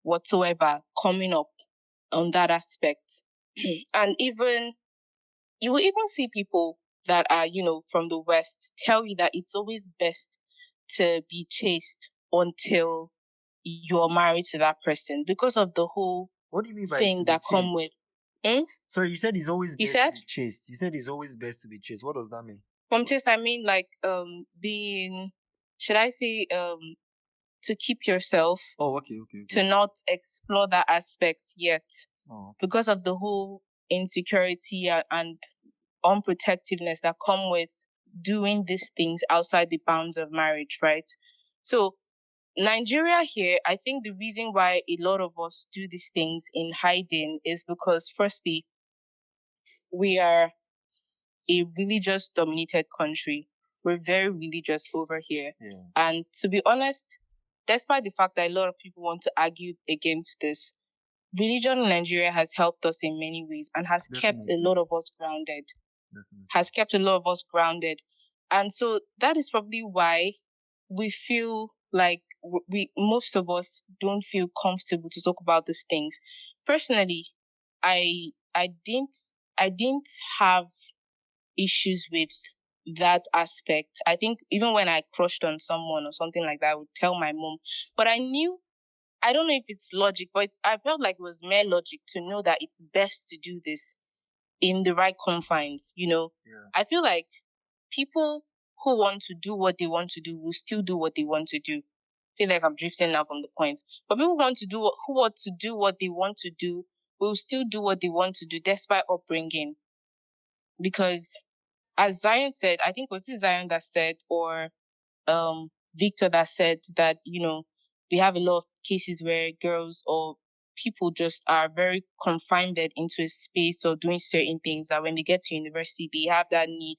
whatsoever coming up on that aspect. And even you will even see people that are from the West tell you that it's always best to be chaste until you're married to that person, because of the whole what do you mean by thing that come with. Sorry, you said it's always best to be chaste. You said it's always best to be chaste. What does that mean? From chaste, I mean like being, should I say, to keep yourself. Oh, okay. To not explore that aspect yet, because of the whole insecurity and unprotectiveness that come with doing these things outside the bounds of marriage, right? So Nigeria here, I think the reason why a lot of us do these things in hiding is because, firstly, we are a religious dominated country. We're very religious over here. Yeah. And to be honest, despite the fact that a lot of people want to argue against this, religion in Nigeria has helped us in many ways and has kept a lot of us grounded. has kept a lot of us grounded. And so that is probably why we feel like most of us don't feel comfortable to talk about these things. Personally, I didn't have issues with that aspect. I think even when I crushed on someone or something like that, I would tell my mom. But I don't know if it's logic, but I felt like it was mere logic to know that it's best to do this in the right confines, Yeah. I feel like people who want to do what they want to do will still do what they want to do. I feel like I'm drifting now from the point. But people who want to do what they want to do will still do what they want to do despite upbringing. Because as Zion said, I think was it Zion that said, or Victor that said that, we have a lot of cases where girls or people just are very confined into a space or doing certain things that when they get to university, they have that need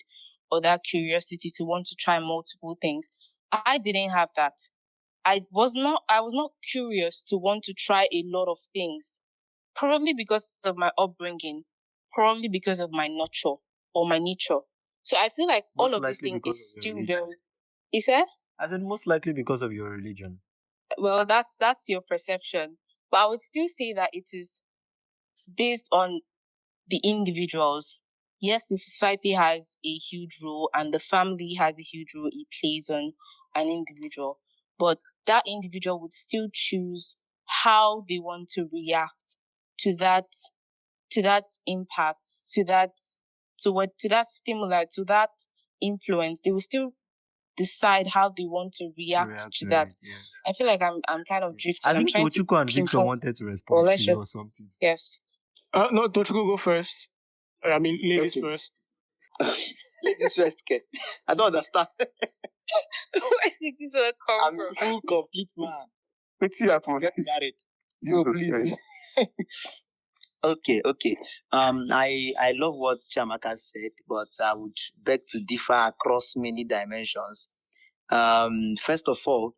or that curiosity to want to try multiple things. I didn't have that. I was not curious to want to try a lot of things, probably because of my upbringing, probably because of my nurture or my nature. So I feel like Most all of these likely things because is of your still religion. very. You said? I said most likely because of your religion. Well, that's your perception, but I would still say that it is based on the individuals. Yes, the society has a huge role, and the family has a huge role it plays on an individual, but that individual would still choose how they want to react to that impact, to that stimuli, to that influence. They will still decide how they want to react to that. It, yeah. I feel like I'm kind of drifting. I think I'm trying to Tochuko and Victor pinpoint, wanted to or respond let's to you just or something. yes. No, Tochiko, go first. I mean, ladies Okay. first. Ladies first, Ken. I don't understand. Where did this one come I'm from? a full complete man. Let's see that one. Get married. So please. Okay. I love what Chamaka said, but I would beg to differ across many dimensions. First of all,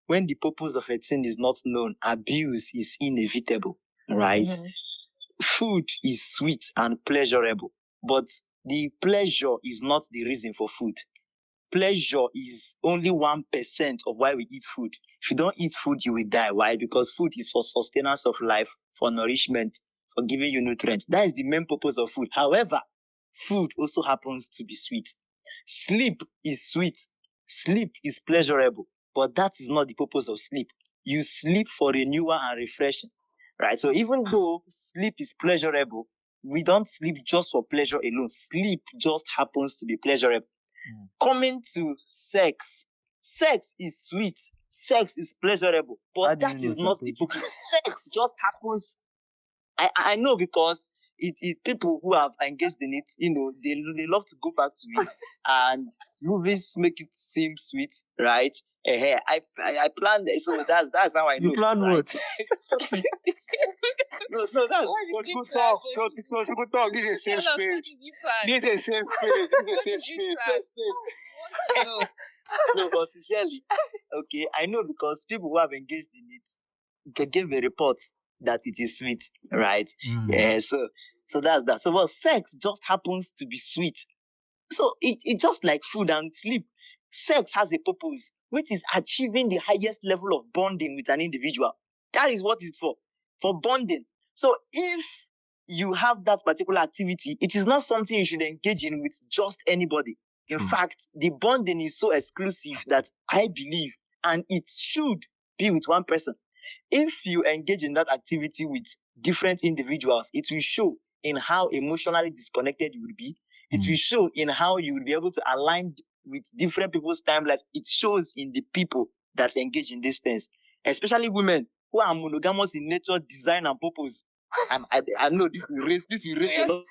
when the purpose of a thing is not known, abuse is inevitable, right? Mhm. Food is sweet and pleasurable, but the pleasure is not the reason for food. Pleasure is only 1% of why we eat food. If you don't eat food, you will die. Why? Because food is for sustenance of life, for nourishment, for giving you nutrients. That is the main purpose of food. However, food also happens to be sweet. Sleep is sweet. Sleep is pleasurable, but that is not the purpose of sleep. You sleep for renewal and refreshing, right? So even though sleep is pleasurable, we don't sleep just for pleasure alone. Sleep just happens to be pleasurable. Coming to sex is sweet, sex is pleasurable, but that is not the purpose. Sex just happens. I know because it people who have engaged in it, they love to go back to it, and movies make it seem sweet, right? I planned it, so that's how I know. You plan right? what? No, that's What did you Good plan? talk. Good talk. This is a safe Tell us, what space. did you plan? This is a safe space. This is a safe What did you space. plan? We want to know. No, but sincerely, okay, I know because people who have engaged in it gave a report that it is sweet, right? Yeah, so that's that. So, well, sex just happens to be sweet. So it just like food and sleep. Sex has a purpose, which is achieving the highest level of bonding with an individual. That is what it's for bonding. So if you have that particular activity, it is not something you should engage in with just anybody. In fact, the bonding is so exclusive that I believe, and it should be with one person. If you engage in that activity with different individuals, it will show in how emotionally disconnected you will be. It will show in how you will be able to align with different people's timelines. It shows in the people that engage in these things, especially women who are monogamous in nature, design, and purpose. I know this will raise a lot of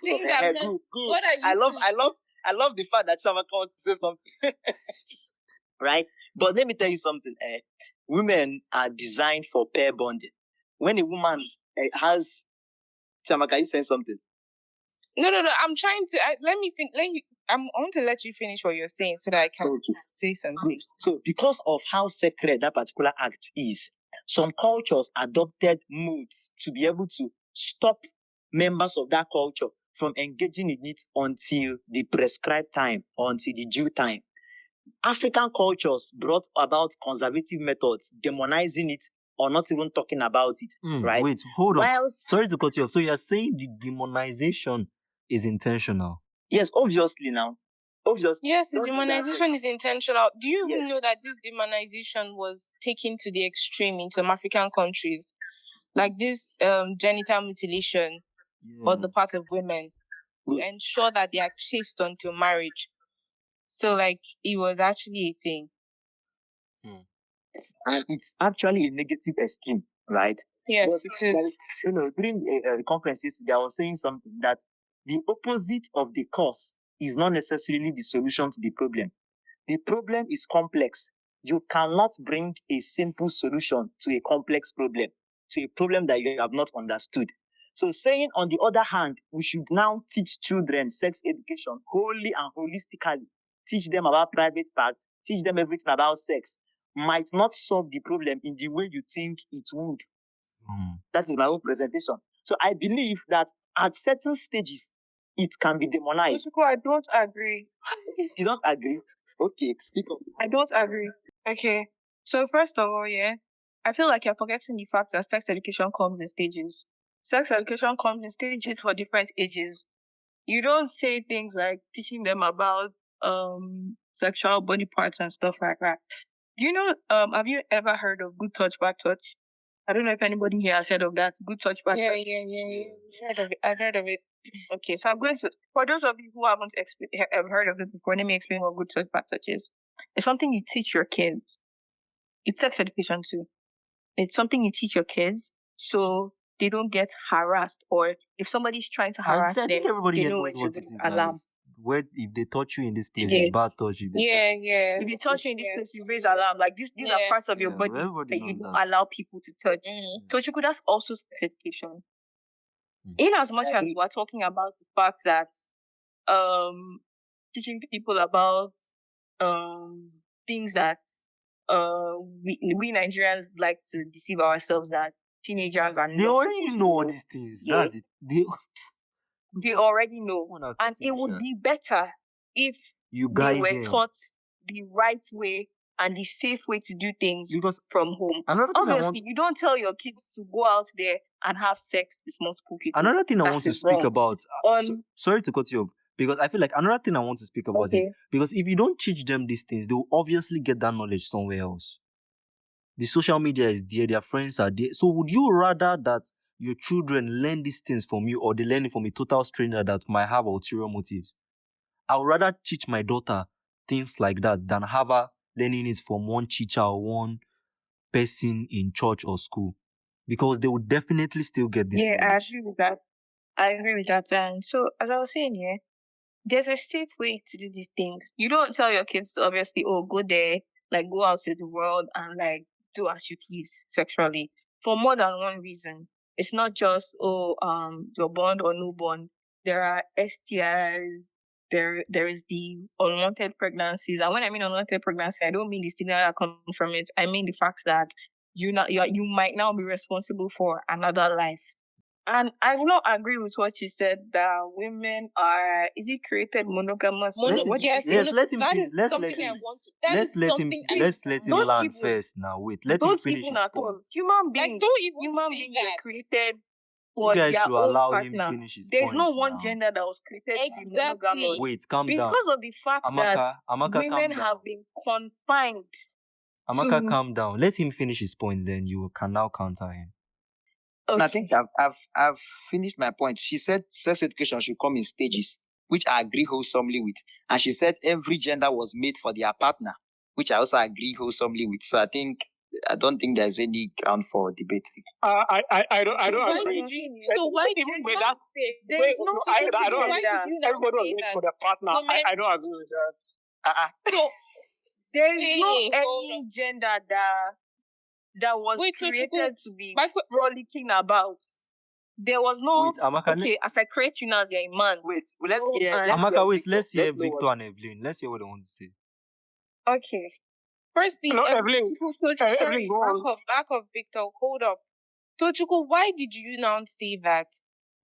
good. What are you I love the fact that Chama wants to say something. Right? But let me tell you something. Women are designed for pair bonding. When a woman has Chamaka, you saying something? No. I'm trying to. I want to let you finish what you're saying so that I can say something. So, because of how sacred that particular act is, some cultures adopted modes to be able to stop members of that culture from engaging in it until the prescribed time or until the due time. African cultures brought about conservative methods, demonizing it or not even talking about it, right? Wait, hold on. Whilst, Sorry to cut you off. So you're saying the demonization is intentional? yes, obviously now. Obviously. Yes, the Don't do that. demonization is intentional. Do you even Yes. know that this demonization was taken to the extreme in some African countries? Like this genital mutilation on the part of women to ensure that they are chaste until marriage. So like it was actually a thing. And it's actually a negative extreme, right? Yes, But it is. during the conference yesterday, I was saying something that the opposite of the cause is not necessarily the solution to the problem. The problem is complex. You cannot bring a simple solution to a complex problem, to a problem that you have not understood. So saying, on the other hand, we should now teach children sex education wholly and holistically, teach them about private parts, teach them everything about sex, might not solve the problem in the way you think it would. That is my own presentation. So I believe that at certain stages, it can be demonized. I don't agree. You don't agree? Okay, speak up. I don't agree. Okay. So first of all, yeah, I feel like you're forgetting the fact that sex education comes in stages. Sex education comes in stages for different ages. You don't say things like teaching them about sexual body parts and stuff like that. Do you know, have you ever heard of good touch, bad touch? I don't know if anybody here has heard of that. Good touch, bad touch. Yeah. I've heard of it. Okay, so I'm going to, for those of you who haven't have heard of it before, let me explain what good touch, bad touch is. It's something you teach your kids. It's sex education too. It's something you teach your kids so they don't get harassed, or if somebody's trying to harass I think them, everybody they here know knows when what to it is. alarm. Where if they touch you in this place, Yeah. it's bad touch. If they Yeah. If they touch you in this place, you raise alarm. Like these are parts of your body everybody that you knows don't that. allow people to touch. So Chiku, that's also sex education. In as much as we're talking about the fact that teaching people about things that we Nigerians like to deceive ourselves that teenagers are They not already supposed to know all these things. Yeah. That's it. They already know. Wanna And it would be better if you they guide were them. taught the right way and the safe way to do things Because from home. another thing Obviously, you don't tell your kids to go out there and have sex with multiple people. Another thing I That want to is speak wrong. about. Sorry to cut you off, because I feel like another thing I want to speak about is because if you don't teach them these things, they will obviously get that knowledge somewhere else. The social media is there, their friends are there. So would you rather that your children learn these things from you, or they learn it from a total stranger that might have ulterior motives? I would rather teach my daughter things like that than have her learning it from one teacher or one person in church or school, because they would definitely still get this knowledge. I agree with that. And so, as I was saying here, there's a safe way to do these things. You don't tell your kids, obviously, oh, go there, like go out to the world and like do as you please sexually for more than one reason. It's not just, you're born or no born. There are STIs. There is the unwanted pregnancies. And when I mean unwanted pregnancy, I don't mean the signal that comes from it. I mean the fact that you might now be responsible for another life. And I will not agree with what you said that women are, is it created monogamous? Let him land first now. Wait, let him finish his point. Human beings were created for You guys their should own allow him partner. finish his There's point no one now. gender that was created to be monogamous. Wait, calm down. Because of the fact that Amaka, women have been confined. Amaka, calm down. Let him finish his point, then you can now counter him. Okay. I think I've finished my point. She said sex education should come in stages, which I agree wholesomely with. And she said every gender was made for their partner, which I also agree wholesomely with. So I don't think there's any ground for debate. I don't agree. Why even with that? I don't agree. Everybody was made for their partner. I don't agree with that. So there is no any gender that was created to be frolicking about. There was no as I create you now as you're a man. Wait, let's hear Victor and Evelyn. Let's hear what they want to say. Okay. Firstly, Evelyn. Sorry, back of Victor, hold up. Tochukwu, why did you now say that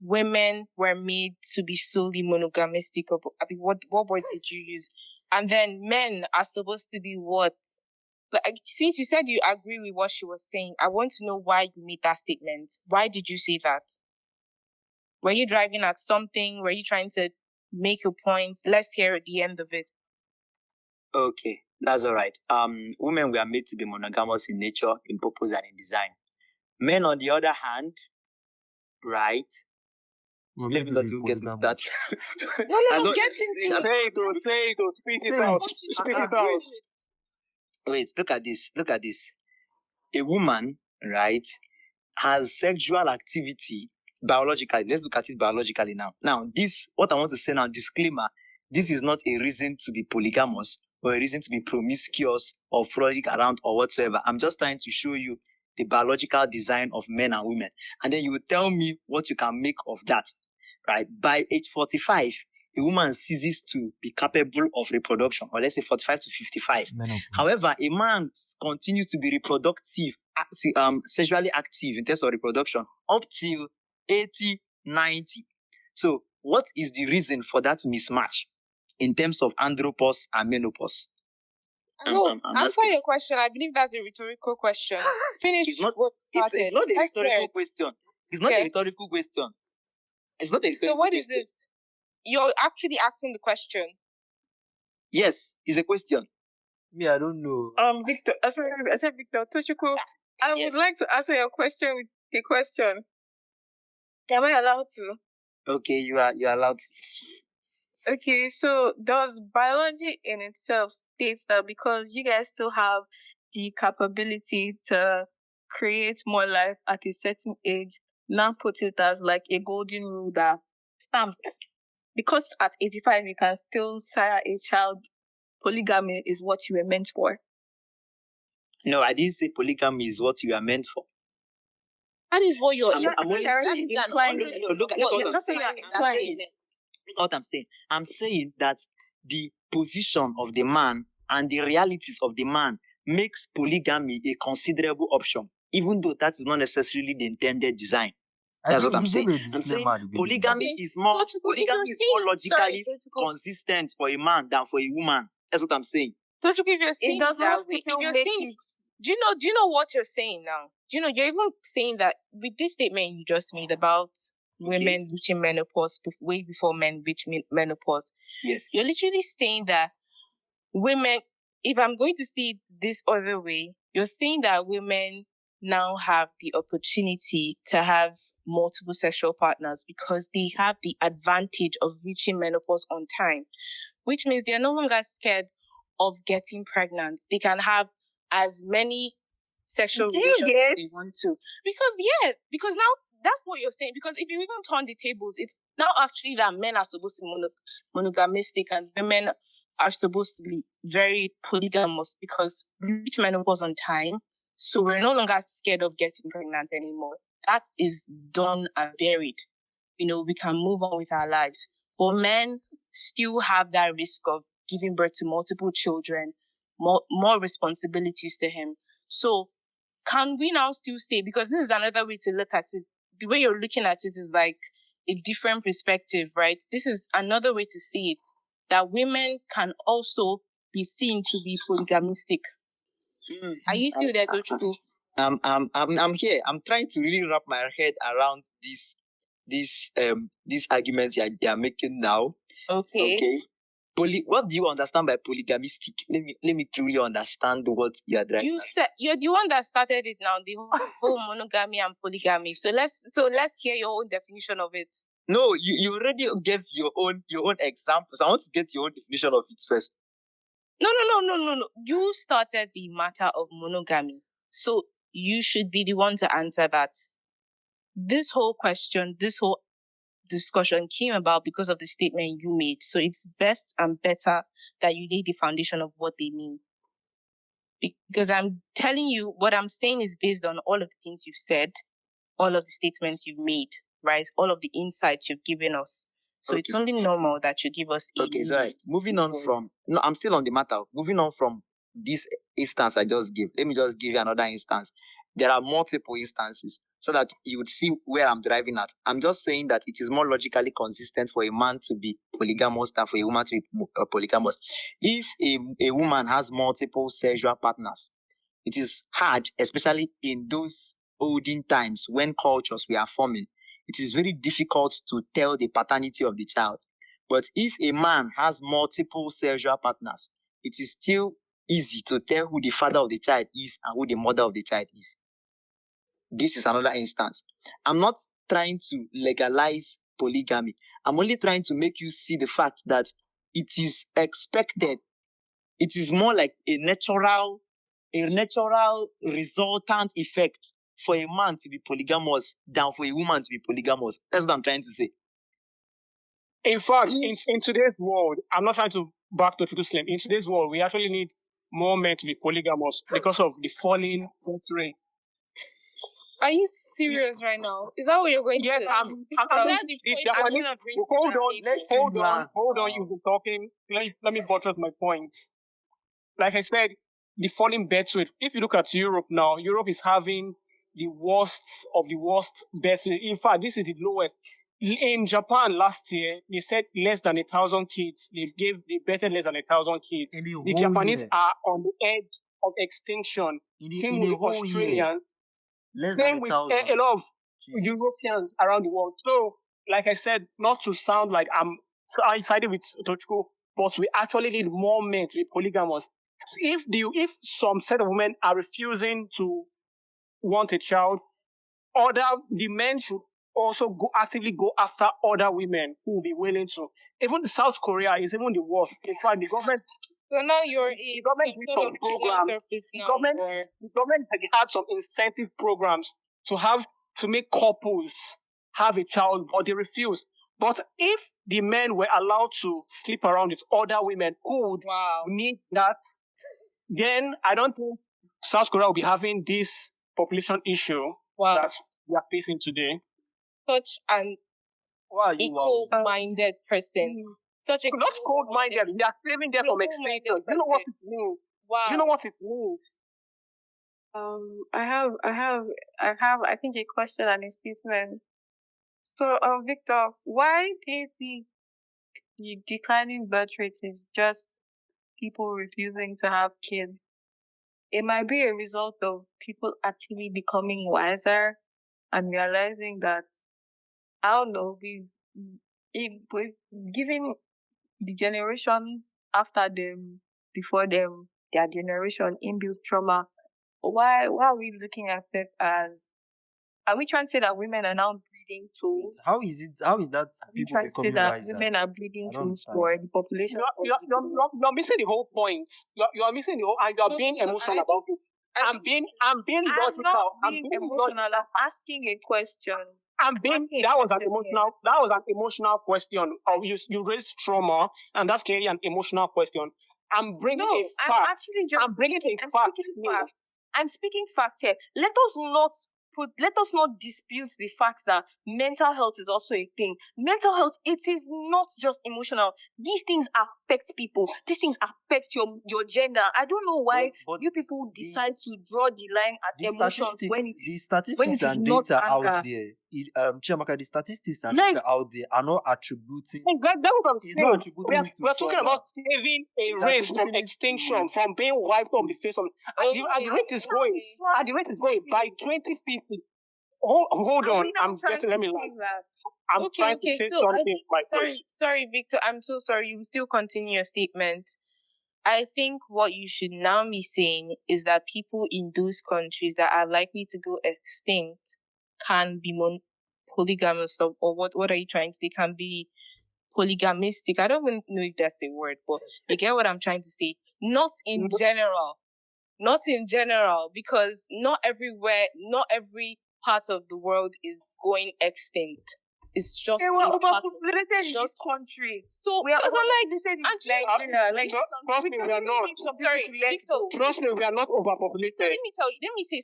women were made to be solely monogamistic? Or, I mean, what word did you use? And then men are supposed to be what? But since you said you agree with what she was saying, I want to know why you made that statement. Why did you say that? Were you driving at something? Were you trying to make a point? Let's hear the end of it. Okay, that's all right. Women were made to be monogamous in nature, in purpose, and in design. Men, on the other hand, right? Let me not even get into that. No, get into it. Say it, speak it out. Speak it out. Wait, look at this. Look at this. A woman, right, has sexual activity biologically. Let's look at it biologically now. Now, this, what I want to say now, disclaimer, this is not a reason to be polygamous or a reason to be promiscuous or frolic around or whatsoever. I'm just trying to show you the biological design of men and women. And then you will tell me what you can make of that, right? By age 45, a woman ceases to be capable of reproduction, or let's say 45 to 55. However, a man continues to be reproductive, sexually active in terms of reproduction up till 80, 90. So what is the reason for that mismatch in terms of andropause and menopause? Answer your question. I believe that's a rhetorical question. Finish what started. It's not a rhetorical question. It's not a rhetorical question. It's not a rhetorical question. So what is it? You're actually asking the question. Yes, it's a question. Me, I don't know. Victor, I said Victor Tochiko, I would like to answer your question with a question. Am I allowed to? Okay, you're allowed to. Okay, so does biology in itself state that because you guys still have the capability to create more life at a certain age, now put it as like a golden rule that stamped? Because at 85 you can still sire a child, polygamy is what you were meant for? No, I didn't say polygamy is what you are meant for. That is what you're what I'm saying. I'm saying that the position of the man and the realities of the man makes polygamy a considerable option, even though that is not necessarily the intended design. That's what I'm saying. I'm saying polygamy is more logically consistent for a man than for a woman. That's what I'm saying. Don't you give your saying that way? Do you know what you're saying now? Do you know you're even saying that with this statement you just made about women reaching menopause way before men reach menopause? Yes. You're literally saying that women, if I'm going to see it this other way, you're saying that women now have the opportunity to have multiple sexual partners because they have the advantage of reaching menopause on time, which means they're no longer scared of getting pregnant. They can have as many sexual relations as they want to. Because now that's what you're saying. Because if you even turn the tables, it's now actually that men are supposed to be monogamistic and women are supposed to be very polygamous because we reach menopause on time. So we're no longer scared of getting pregnant anymore. That is done and buried. We can move on with our lives. But men still have that risk of giving birth to multiple children, more responsibilities to him. So can we now still say, because this is another way to look at it, the way you're looking at it is like a different perspective, right? This is another way to see it, that women can also be seen to be polygamistic. Are you still there, Tochukwu? I'm here. I'm trying to really wrap my head around these arguments you are making now. Okay. What do you understand by polygamistic? Let me truly understand what you are driving. You said you're the one that started it now, the whole monogamy and polygamy. So let's hear your own definition of it. No, you already gave your own examples. I want to get your own definition of it first. No. You started the matter of monogamy. So you should be the one to answer that. This whole question, this whole discussion came about because of the statement you made. So it's best and better that you lay the foundation of what they mean. Because I'm telling you, what I'm saying is based on all of the things you've said, all of the statements you've made, right? All of the insights you've given us. So It's only normal that you give us. Okay, sorry. Moving on from, I'm still on the matter. Moving on from this instance I just gave. Let me just give you another instance. there are multiple instances, so that you would see where I'm driving at. I'm just saying that it is more logically consistent for a man to be polygamous than for a woman to be polygamous. If a woman has multiple sexual partners, it is hard, especially in those olden times when cultures were forming. It is very difficult to tell the paternity of the child. But if a man has multiple sexual partners, it is still easy to tell who the father of the child is and who the mother of the child is. This is another instance. I'm not trying to legalize polygamy. I'm only trying to make you see the fact that it is expected. It is more like a natural resultant effect for a man to be polygamous than for a woman to be polygamous. That's what I'm trying to say. In fact, in today's world, I'm not trying to back to Slim. In today's world, we actually need more men to be polygamous because of the falling birth rate. Are you serious right now? Is that what you're going yes, to? Yes, hold on. You've been talking. Let me buttress my point. Like I said, the falling birth rate. If you look at Europe now, Europe is having the worst of the worst birth rate. In fact, this is the lowest. In Japan last year, they said less than 1,000 kids. They birthed less than 1,000 kids. The Japanese are on the edge of extinction. Same with the Australians. Same with a lot of Europeans around the world. So, like I said, not to sound like I sided with Tochko, but we actually need more men to be polygamous. If some set of women are refusing to want a child, the men should also actively go after other women who will be willing to. Even South Korea is even the worst. In fact, the government. So now the government had some incentive programs to make couples have a child, but they refused. But if the men were allowed to sleep around with other women who would need that, then I don't think South Korea will be having this population issue that we are facing today. Such an equal-minded person. Such a not cold-minded. We are saving them from extinction. You know what it means? Wow. You know what it means? I think a question and a statement. So, Victor, why do you think the declining birth rate is just people refusing to have kids? It might be a result of people actually becoming wiser and realizing that, I don't know, we've given the generations after them, before them, their generation inbuilt trauma. Why are we looking at it as, are we trying to say that women are now breeding tools? How is that people trying to say that wiser? women are breeding tools for the population? You're missing the whole point. You're missing the whole, and you're being emotional about it. I'm being logical. I'm being emotional. I'm asking a question. That was an emotional question. You raised trauma, and that's clearly an emotional question. I'm bringing a fact. I'm bringing a fact. I'm speaking facts here. Let us not dispute the fact that mental health is also a thing. Mental health, it is not just emotional. These things affect people. These things affect your gender. I don't know why you people decide to draw the line at emotions when the statistics and data out there. Chiamaka, the statistics and data out there are not attributing. That's what I'm saying. We're talking about saving a race from extinction, from being wiped off the face of. And the rate is going. And the rate is going by 2050. Hold on. I'm trying to say something. Sorry, Victor. I'm so sorry. You still continue your statement. I think what you should now be saying is that people in those countries that are likely to go extinct can be polygamous, or what are you trying to say? Can be polygamistic. I don't even know if that's a word, but you get what I'm trying to say. Not in general, because not every part of the world is going extinct. It's just overpopulated in this country. So we are trust me, we are not. Trust me, we are not overpopulated. Let me say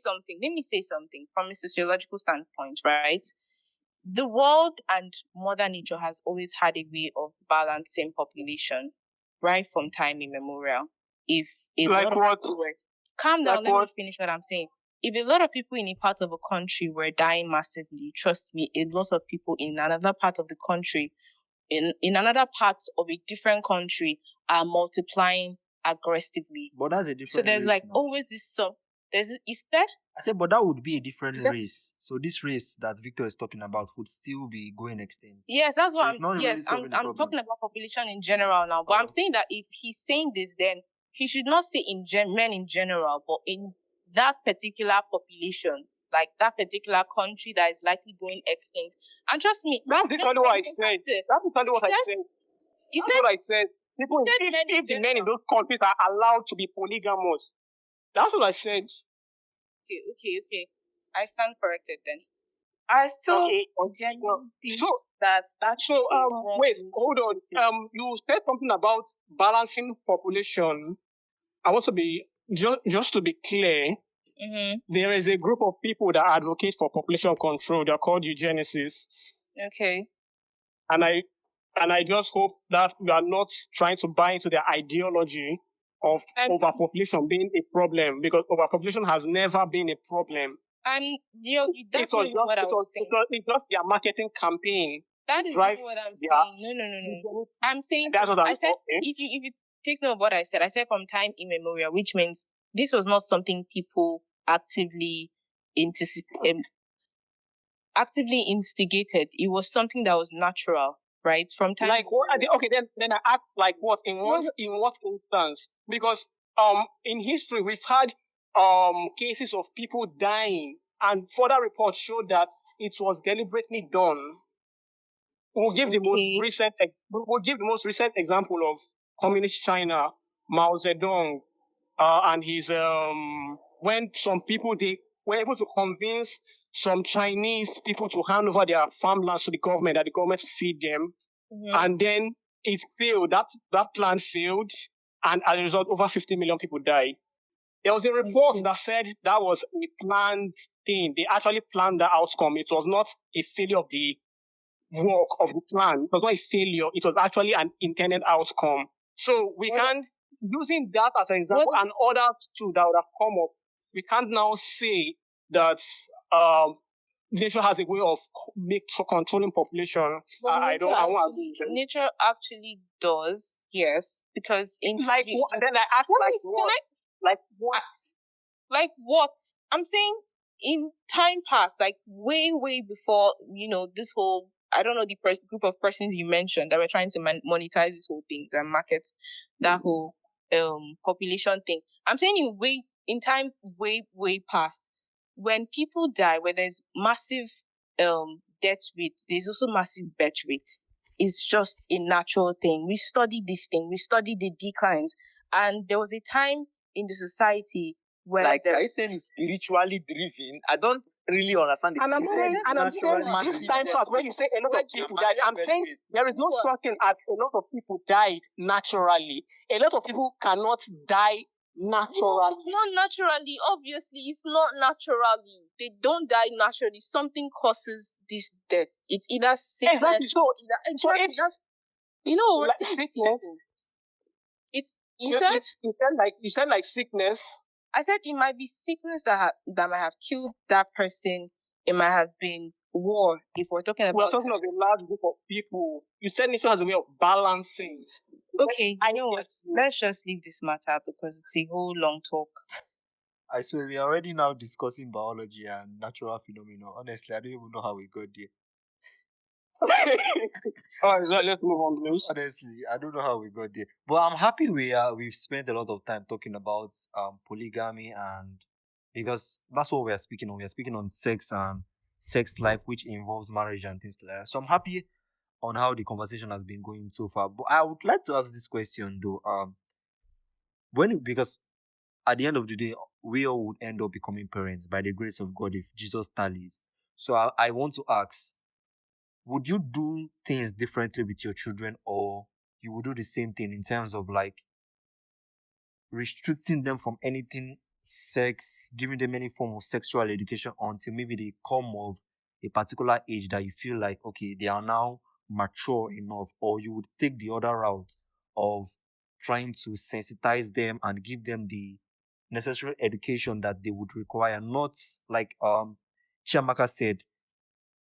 something from a sociological standpoint, right? The world and Mother Nature has always had a way of balancing population, right from time immemorial. If a like what? Calm down, let me finish what I'm saying. if a lot of people in a part of a country were dying massively, trust me, a lot of people in another part of the country, in another part of a different country, are multiplying aggressively. But that's a different So there's race like now. always this you said? I said, but that would be a different race. So this race that Victor is talking about would still be going extinct. Yes, that's what So I'm talking about population in general now. But I'm saying that if he's saying this, then he should not say men in general, but in that particular population, like that particular country that is likely going extinct. And trust me, That's literally what I said. That's literally what I said. You That's said, what I said. People, if the men in those countries are allowed to be polygamous, that's what I said. Okay. I stand corrected then. I still genuinely think so, that so wait, hold on. You said something about balancing population. I want to be just to be clear. Mm-hmm. There is a group of people that advocate for population control. They're called eugenicists. Okay. And I just hope that we are not trying to buy into their ideology of overpopulation being a problem, because overpopulation has never been a problem. That's not what I was saying. It's just their marketing campaign. That is not what I'm saying. No. I'm saying that's what I said if you take note of what I said from time immemorial, which means this was not something people actively instigated. It was something that was natural, right? From time. Like what? Okay, then I ask, like what? In what instance? Because in history we've had cases of people dying, and further reports show that it was deliberately done. We'll give the most recent example of communist China, Mao Zedong, and his when some people, they were able to convince some Chinese people to hand over their farmlands to the government, that the government would feed them, and then it failed. That plan failed, and as a result, over 50 million people died. There was a report that said that was a planned thing. They actually planned the outcome. It was not a failure of the work of the plan. It was not a failure. It was actually an intended outcome. So we can't, using that as an example and others too that would have come up, we can't now say that nature has a way of controlling population. Nature actually does, yes, because in then I ask like what? Like what? I'm saying in time past, like way before, this whole, I don't know, the group of persons you mentioned that were trying to monetize this whole thing and market that whole population thing. I'm saying in time way past, when people die, where there's massive death rate, there's also massive birth rate. It's just a natural thing. We studied this thing. We studied the declines, and there was a time in the society where, like, are you saying it's spiritually driven? I don't really understand. And I'm saying this time past, when you say a lot of people died, I'm saying there is no such thing as a lot of people died naturally. A lot of people cannot die naturally. No, it's not naturally. Obviously, it's not naturally. They don't die naturally. Something causes this death. It's either sickness. Exactly. Like sickness. You said like sickness. I said it might be sickness that might have killed that person. It might have been war. If we're talking about, we're talking of a large group of people. You said nature has a way of balancing. Okay, I know what. Let's just leave this matter because it's a whole long talk. I swear we are already now discussing biology and natural phenomena. Honestly, I don't even know how we got there. Alright, so let's move on, please. Honestly, I don't know how we got there. But I'm happy we've spent a lot of time talking about polygamy, and because that's what we are speaking on. We are speaking on sex and sex life, which involves marriage and things like that. So I'm happy on how the conversation has been going so far. But I would like to ask this question though. Because at the end of the day, we all would end up becoming parents by the grace of God if Jesus tallies. So I want to ask, would you do things differently with your children, or you would do the same thing in terms of like restricting them from anything sex, giving them any form of sexual education until maybe they come of a particular age that you feel like, okay, they are now mature enough, or you would take the other route of trying to sensitize them and give them the necessary education that they would require. Not like Chiamaka said,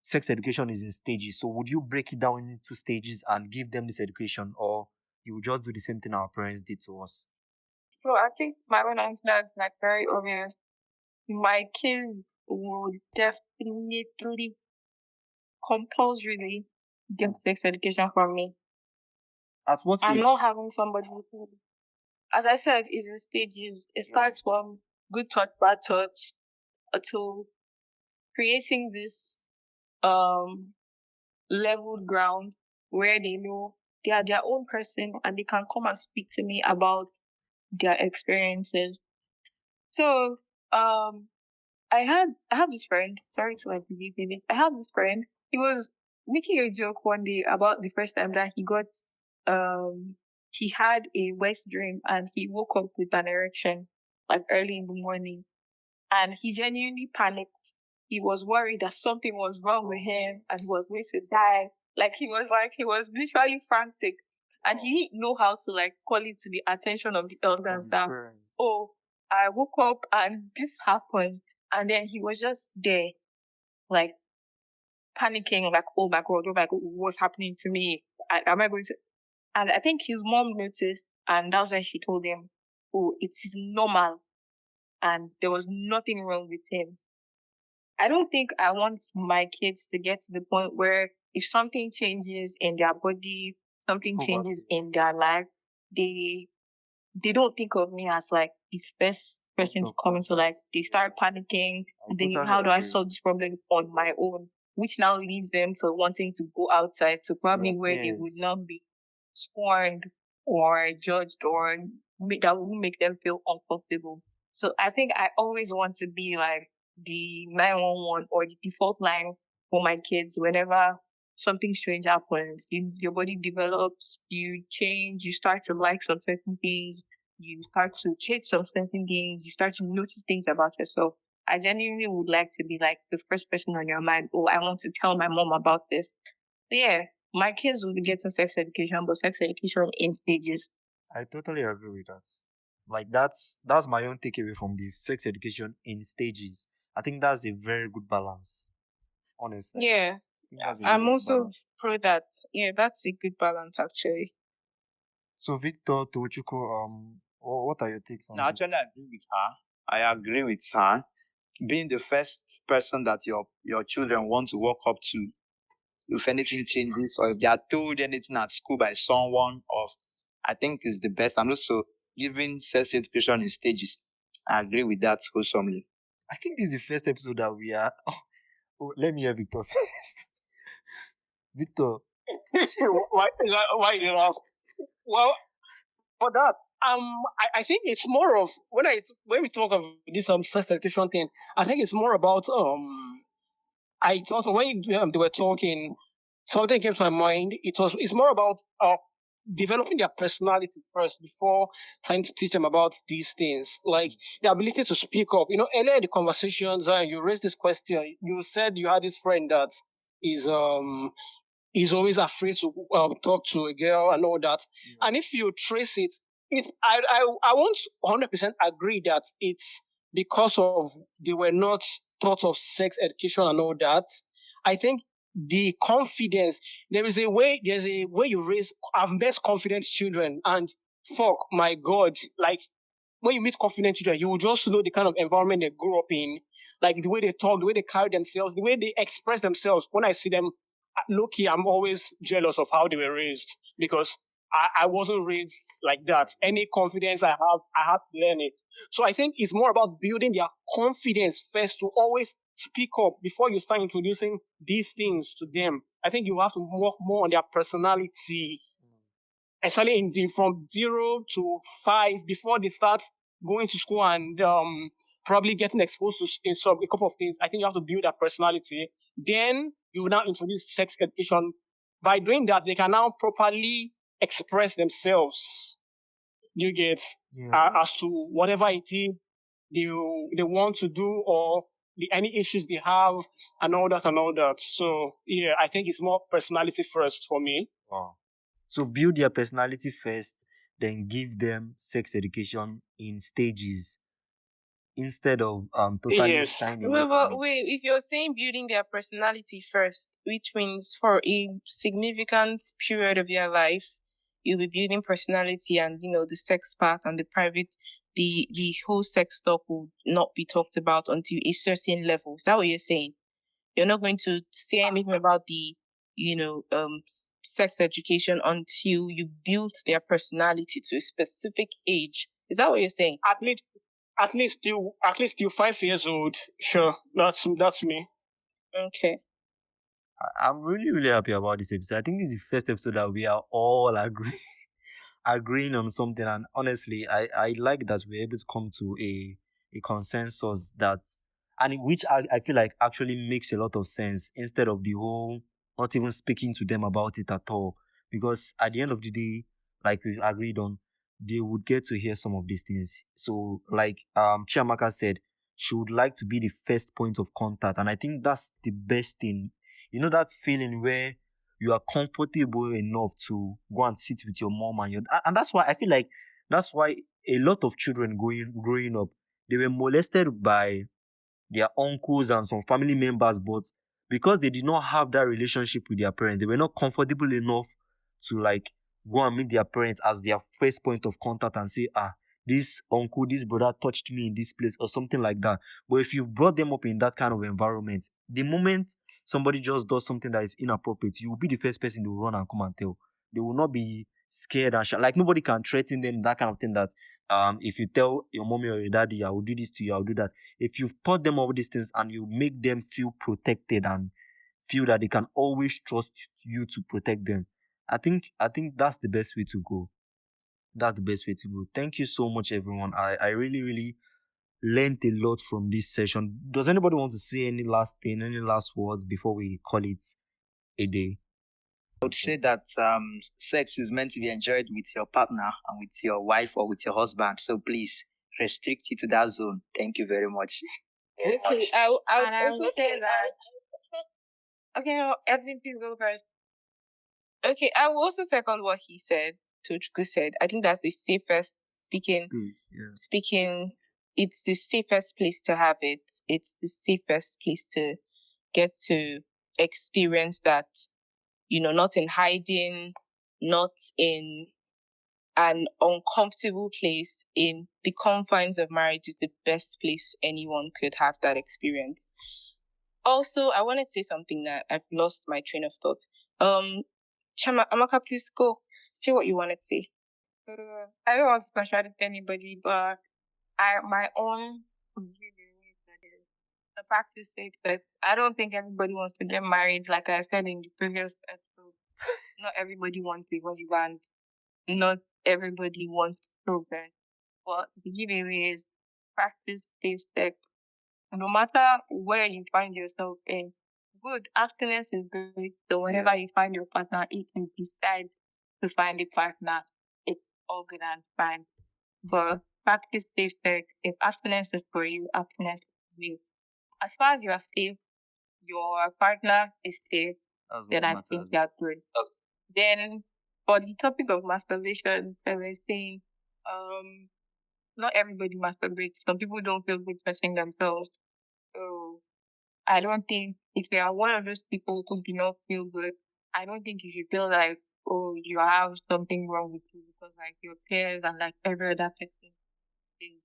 sex education is in stages. So would you break it down into stages and give them this education, or you would just do the same thing our parents did to us? So I think my own answer is like very obvious. My kids would definitely compulsorily get sex education from me. At what I'm age? not having somebody who, as I said, is in stages. It starts from good touch, bad touch, to creating this leveled ground where they know they are their own person and they can come and speak to me about their experiences. So I have this friend. Sorry to like believe in it. I have this friend. He was making a joke one day about the first time that he had a wet dream and he woke up with an erection like early in the morning, and he genuinely panicked. He was worried that something was wrong with him and he was going to die. He was literally frantic, and he didn't know how to like call it to the attention of the elders that, oh, I woke up and this happened. And then he was just there, like panicking, like, oh my God, what's happening to me? Am I going to? And I think his mom noticed, and that was when she told him, oh, it is normal. And there was nothing wrong with him. I don't think I want my kids to get to the point where if something changes in their body, something changes in their life, they don't think of me as like the first person to come into like they start panicking and thinking, how do I solve this problem on my own? Which now leads them to wanting to go outside to probably where they would not be scorned or judged or that would make them feel uncomfortable. So I think I always want to be like the 911 or the default line for my kids whenever something strange happens. Your body develops, you change, you start to like some certain things, you start to change some certain things, you start to notice things about yourself. I genuinely would like to be like the first person on your mind. Oh, I want to tell my mom about this. So yeah, my kids will be getting sex education, but sex education in stages. I totally agree with that. Like that's my own takeaway from this sex education in stages. I think that's a very good balance. Honestly. Yeah, I'm also pro that. Yeah, that's a good balance actually. So Victor Tochuko, what are your takes on No, this? actually, I agree with her. I agree with her. Being the first person that your children want to walk up to, if anything changes or if they are told anything at school by someone, or I think is the best. And also giving sex education in stages. I agree with that wholesomely. I think this is the first episode that we are. Oh, let me hear Victor first. Victor. Why you laugh? Well, for that, I think it's more of when we talk of this sex education thing, I think it's more about I thought when they were talking, something came to my mind. It's more about developing their personality first before trying to teach them about these things, like the ability to speak up. You know, earlier in the conversations, you raised this question. You said you had this friend that is he's always afraid to talk to a girl and all that. Yeah. And if you trace it, I won't 100% agree that it's because of they were not taught of sex education and all that. I think the confidence, there's a way you raise. I've met confident children, and fuck my god, like when you meet confident children, you will just know the kind of environment they grew up in, like the way they talk, the way they carry themselves, the way they express themselves. When I see them, low key, I'm always jealous of how they were raised because I wasn't raised like that. Any confidence I have to learn it. So I think it's more about building their confidence first to always speak up before you start introducing these things to them. I think you have to work more on their personality, especially from 0 to 5 before they start going to school and probably getting exposed to a couple of things. I think you have to build that personality. Then you will now introduce sex education. By doing that, they can now properly express themselves. You get as to whatever it is they want to do or any issues they have and all that and all that. So yeah, I think it's more personality first for me. Wow. So build their personality first, then give them sex education in stages. instead of totally Yes. shying away Well, from it. wait, if you're saying building their personality first, which means for a significant period of your life, you'll be building personality and, the sex part and the private, the whole sex talk will not be talked about until a certain level. Is that what you're saying? You're not going to say anything about the, sex education until you build their personality to a specific age. Is that what you're saying? At least you 5 years old. Sure, that's me. Okay. I'm really, really happy about this episode. I think this is the first episode that we are all agreeing on something. And honestly, I like that we're able to come to a consensus that, and which I feel like actually makes a lot of sense instead of the whole not even speaking to them about it at all. Because at the end of the day, like we've agreed on, they would get to hear some of these things. So, like Chiamaka said, she would like to be the first point of contact. And I think that's the best thing. That feeling where you are comfortable enough to go and sit with your mom and that's why I feel like that's why a lot of children growing up, they were molested by their uncles and some family members, but because they did not have that relationship with their parents, they were not comfortable enough to like go and meet their parents as their first point of contact and say, this uncle, this brother touched me in this place or something like that. But if you've brought them up in that kind of environment, the moment somebody just does something that is inappropriate, you will be the first person they will run and come and tell. They will not be scared and like nobody can threaten them, that kind of thing that if you tell your mommy or your daddy, I will do this to you, I'll do that. If you've taught them all these things and you make them feel protected and feel that they can always trust you to protect them, I think that's the best way to go. That's the best way to go. Thank you so much, everyone. I really, really learned a lot from this session. Does anybody want to say any last thing, any last words before we call it a day? I would say that sex is meant to be enjoyed with your partner and with your wife or with your husband. So please restrict it to that zone. Thank you very much. Okay, I also would say that. Okay, no, everything please go first. Okay, I will also second what he said. Tochku said. I think that's the safest speaking. It's the safest place to have it. It's the safest place to get to experience that. Not in hiding, not in an uncomfortable place. In the confines of marriage is the best place anyone could have that experience. Also, I wanted to say something that I've lost my train of thought. Chama, Amaka, please go. Say what you wanted to say. I don't want to contradict anybody, but my own view is that the practice says that I don't think everybody wants to get married. Like I said in the previous episode, not everybody wants a husband. Not everybody wants children. But the giveaway is practice safe sex. No matter where you find yourself in, good abstinence is great. So whenever you find your partner, if you decide to find a partner, it's all good and fine. But practice safe sex. If abstinence is for you, abstinence is for you. As far as you are safe, your partner is safe, then I think you are good. Then for the topic of masturbation, I was saying, not everybody masturbates. Some people don't feel good touching themselves. So I don't think if you are one of those people who do not feel good, I don't think you should feel like, oh, you have something wrong with you because like your peers and like every other person is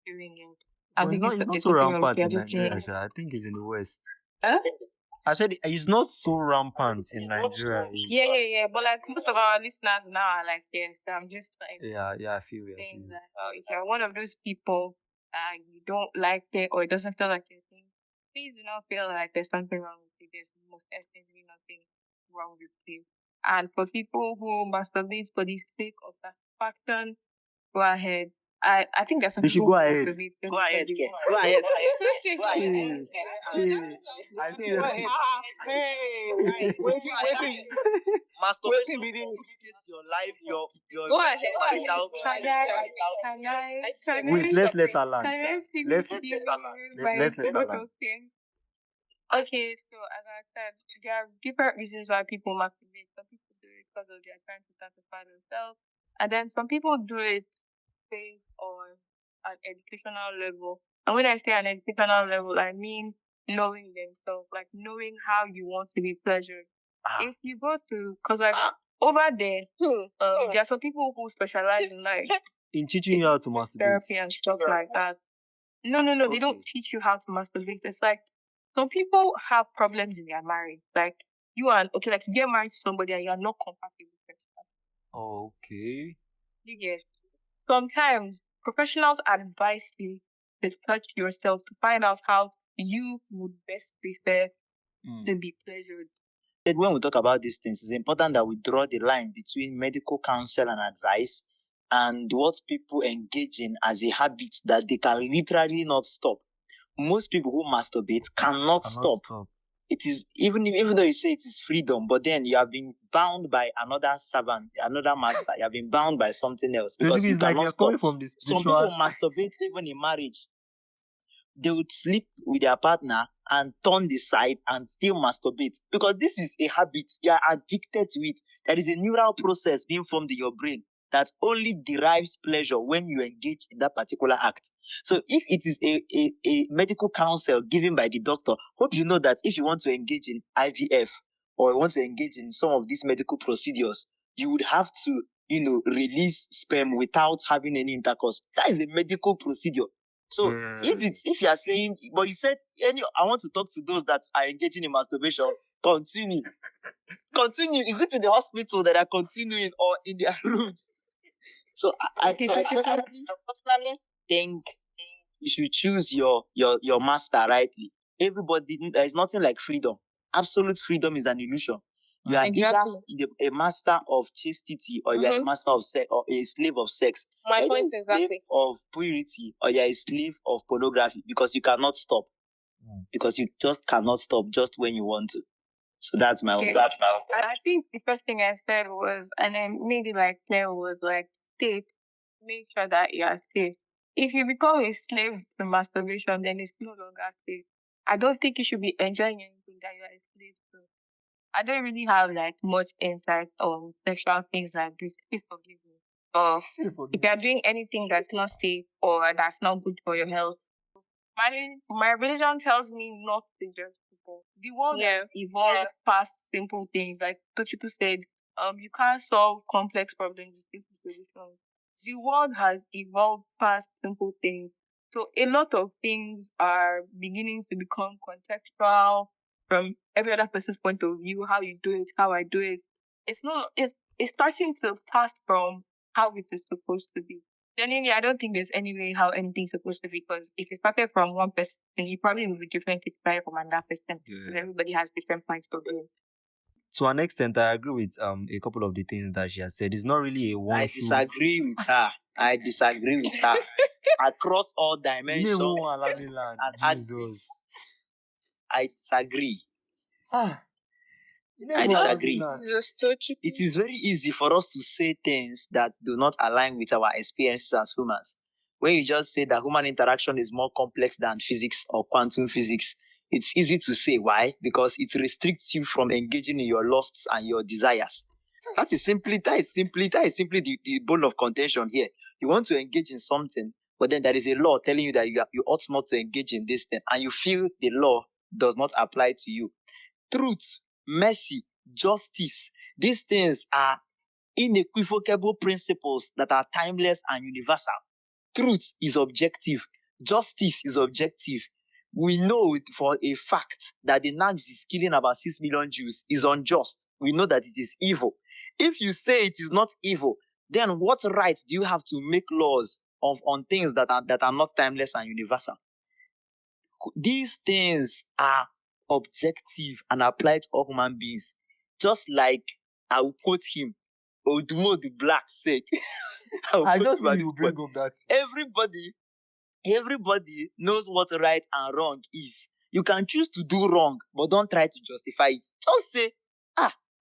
doing it. I But think it's not it's so something wrong with rampant you. in Just Nigeria, doing. Sha. I think it's in the West. Huh? I said it's not so rampant in Nigeria. Yeah. But like most of our listeners now are like, yes, I'm just like Yeah, I feel it. saying that if you're one of those people you don't like it or it doesn't feel like your thing, please do not feel like there's something wrong with you. There's most definitely nothing wrong with you. And for people who masturbate for the sake of satisfaction, go ahead. I think there's some They should people go who ahead. masturbate. Go ahead, Ke. Go ahead. Go ahead. I feel Masturbation be this. Your life, your Go ahead. marital. Wait, let's let her land. Can I Let's finish let's let her land. Okay, so as I said, there are different reasons why people masturbate. Some people do it because of they're trying to satisfy themselves, and then some people do it based on an educational level. And when I say an educational level, I mean knowing themselves, like knowing how you want to be pleasured. If you go to, because like over there, there are some people who specialize in like in teaching you how to masturbate. therapy and stuff like that. No, they don't teach you how to masturbate. It's like some people have problems in their marriage. Like like to get married to somebody and you are not compatible with them. Okay. You get. Sometimes professionals advise you to touch yourself to find out how you would best prefer to be pleasured. When we talk about these things, it's important that we draw the line between medical counsel and advice and what people engage in as a habit that they can literally not stop. Most people who masturbate cannot stop. It is even though you say it is freedom, but then you have been bound by another servant, another master. You have been bound by something else because you cannot stop. Some people masturbate even in marriage. They would sleep with their partner and turn the side and still masturbate because this is a habit. You are addicted to it. There is a neural process being formed in your brain that only derives pleasure when you engage in that particular act. So if it is a medical counsel given by the doctor, hope you know that if you want to engage in IVF or you want to engage in some of these medical procedures, you would have to, release sperm without having any intercourse. That is a medical procedure. So if you are saying, but you said, I want to talk to those that are engaging in masturbation, continue. Is it in the hospital that are continuing or in their rooms? So I personally think you should choose your master rightly. Everybody, there is nothing like freedom. Absolute freedom is an illusion. You are either a master of chastity or you are a master of sex or a slave of sex. My point is exactly. Slave of purity or you are a slave of pornography because you cannot stop. Because you just cannot stop just when you want to. So that's my own. I think the first thing I said was, and then maybe like Claire was like, make sure that you are safe. If you become a slave to masturbation, then it's no longer safe. I don't think you should be enjoying anything that you are a slave to. I don't really have like much insight on sexual things like this. Please forgive me. If you are doing anything that's not safe or that's not good for your health, my religion tells me not to judge people. The world has evolved past simple things. Like Tochiku said, you can't solve complex problems with simple solutions. The world has evolved past simple things. So a lot of things are beginning to become contextual from every other person's point of view, how you do it, how I do it. It's starting to pass from how it is supposed to be. Genuinely, I don't think there's any way how anything's supposed to be because if it started from one person, it probably will be different if it started from another person. Because everybody has different points of view. To an extent, I agree with a couple of the things that she has said. It's not really a one. I disagree with her. Across all dimensions and axes. I disagree. I disagree. It is very easy for us to say things that do not align with our experiences as humans. When you just say that human interaction is more complex than physics or quantum physics, it's easy to say. Why? Because it restricts you from engaging in your lusts and your desires. That is simply the bone of contention here. You want to engage in something, but then there is a law telling you that you ought not to engage in this thing, and you feel the law does not apply to you. Truth, mercy, justice, these things are inequivocal principles that are timeless and universal. Truth is objective. Justice is objective. We know for a fact that the Nazis killing about 6 million Jews is unjust. We know that it is evil. If you say it is not evil, then what right do you have to make laws on things that are not timeless and universal? These things are objective and apply to all human beings. Just like I will quote him, Odumo the Black said. I don't think you bring up that. Everybody knows what right and wrong is. You can choose to do wrong, but don't try to justify it. Just say,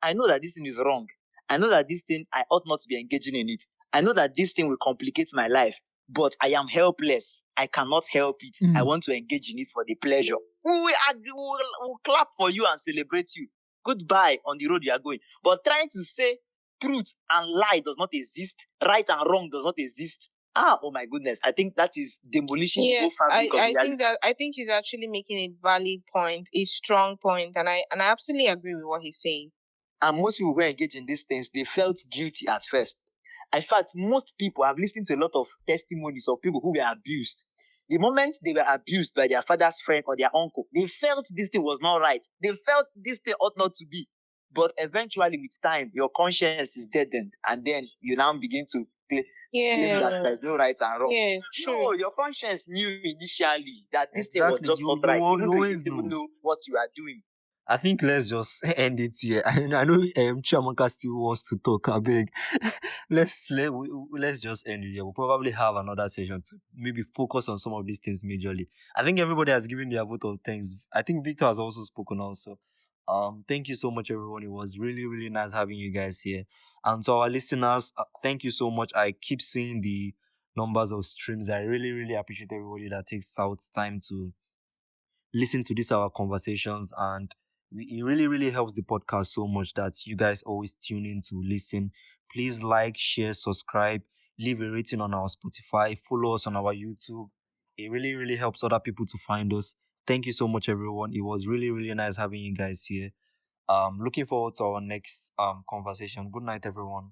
I know that this thing is wrong. I know that this thing, I ought not to be engaging in it. I know that this thing will complicate my life, but I am helpless. I cannot help it. I want to engage in it for the pleasure. We'll clap for you and celebrate you. Goodbye on the road you are going. But trying to say truth and lie does not exist, right and wrong does not exist, Oh my goodness. I think that is demolishing the whole Yes, fabric of reality. I think he's actually making a valid point, a strong point, and I absolutely agree with what he's saying. And most people who were engaged in these things, they felt guilty at first. In fact, most people have listened to a lot of testimonies of people who were abused. The moment they were abused by their father's friend or their uncle, they felt this thing was not right. They felt this thing ought not to be. But eventually, with time, your conscience is deadened, and then you now begin to claim that there's no right and wrong. Yeah, No, true. your conscience knew initially that this thing was Exactly. just not right, even though you always didn't even know. know what you are doing. I think let's just end it here. I know Chiamaka still wants to talk. I beg. Let's just end it here. We'll probably have another session to maybe focus on some of these things majorly. I think everybody has given their vote of thanks. I think Victor has also spoken also. Thank you so much, everyone. It was really, really nice having you guys here. And to our listeners, thank you so much. I keep seeing the numbers of streams. I really, really appreciate everybody that takes out time to listen to these our conversations, and it really, really helps the podcast so much that you guys always tune in to listen. Please like, share, subscribe, leave a rating on our Spotify, follow us on our YouTube. It really, really helps other people to find us. Thank you so much, everyone. It was really, really nice having you guys here. Looking forward to our next conversation. Good night, everyone.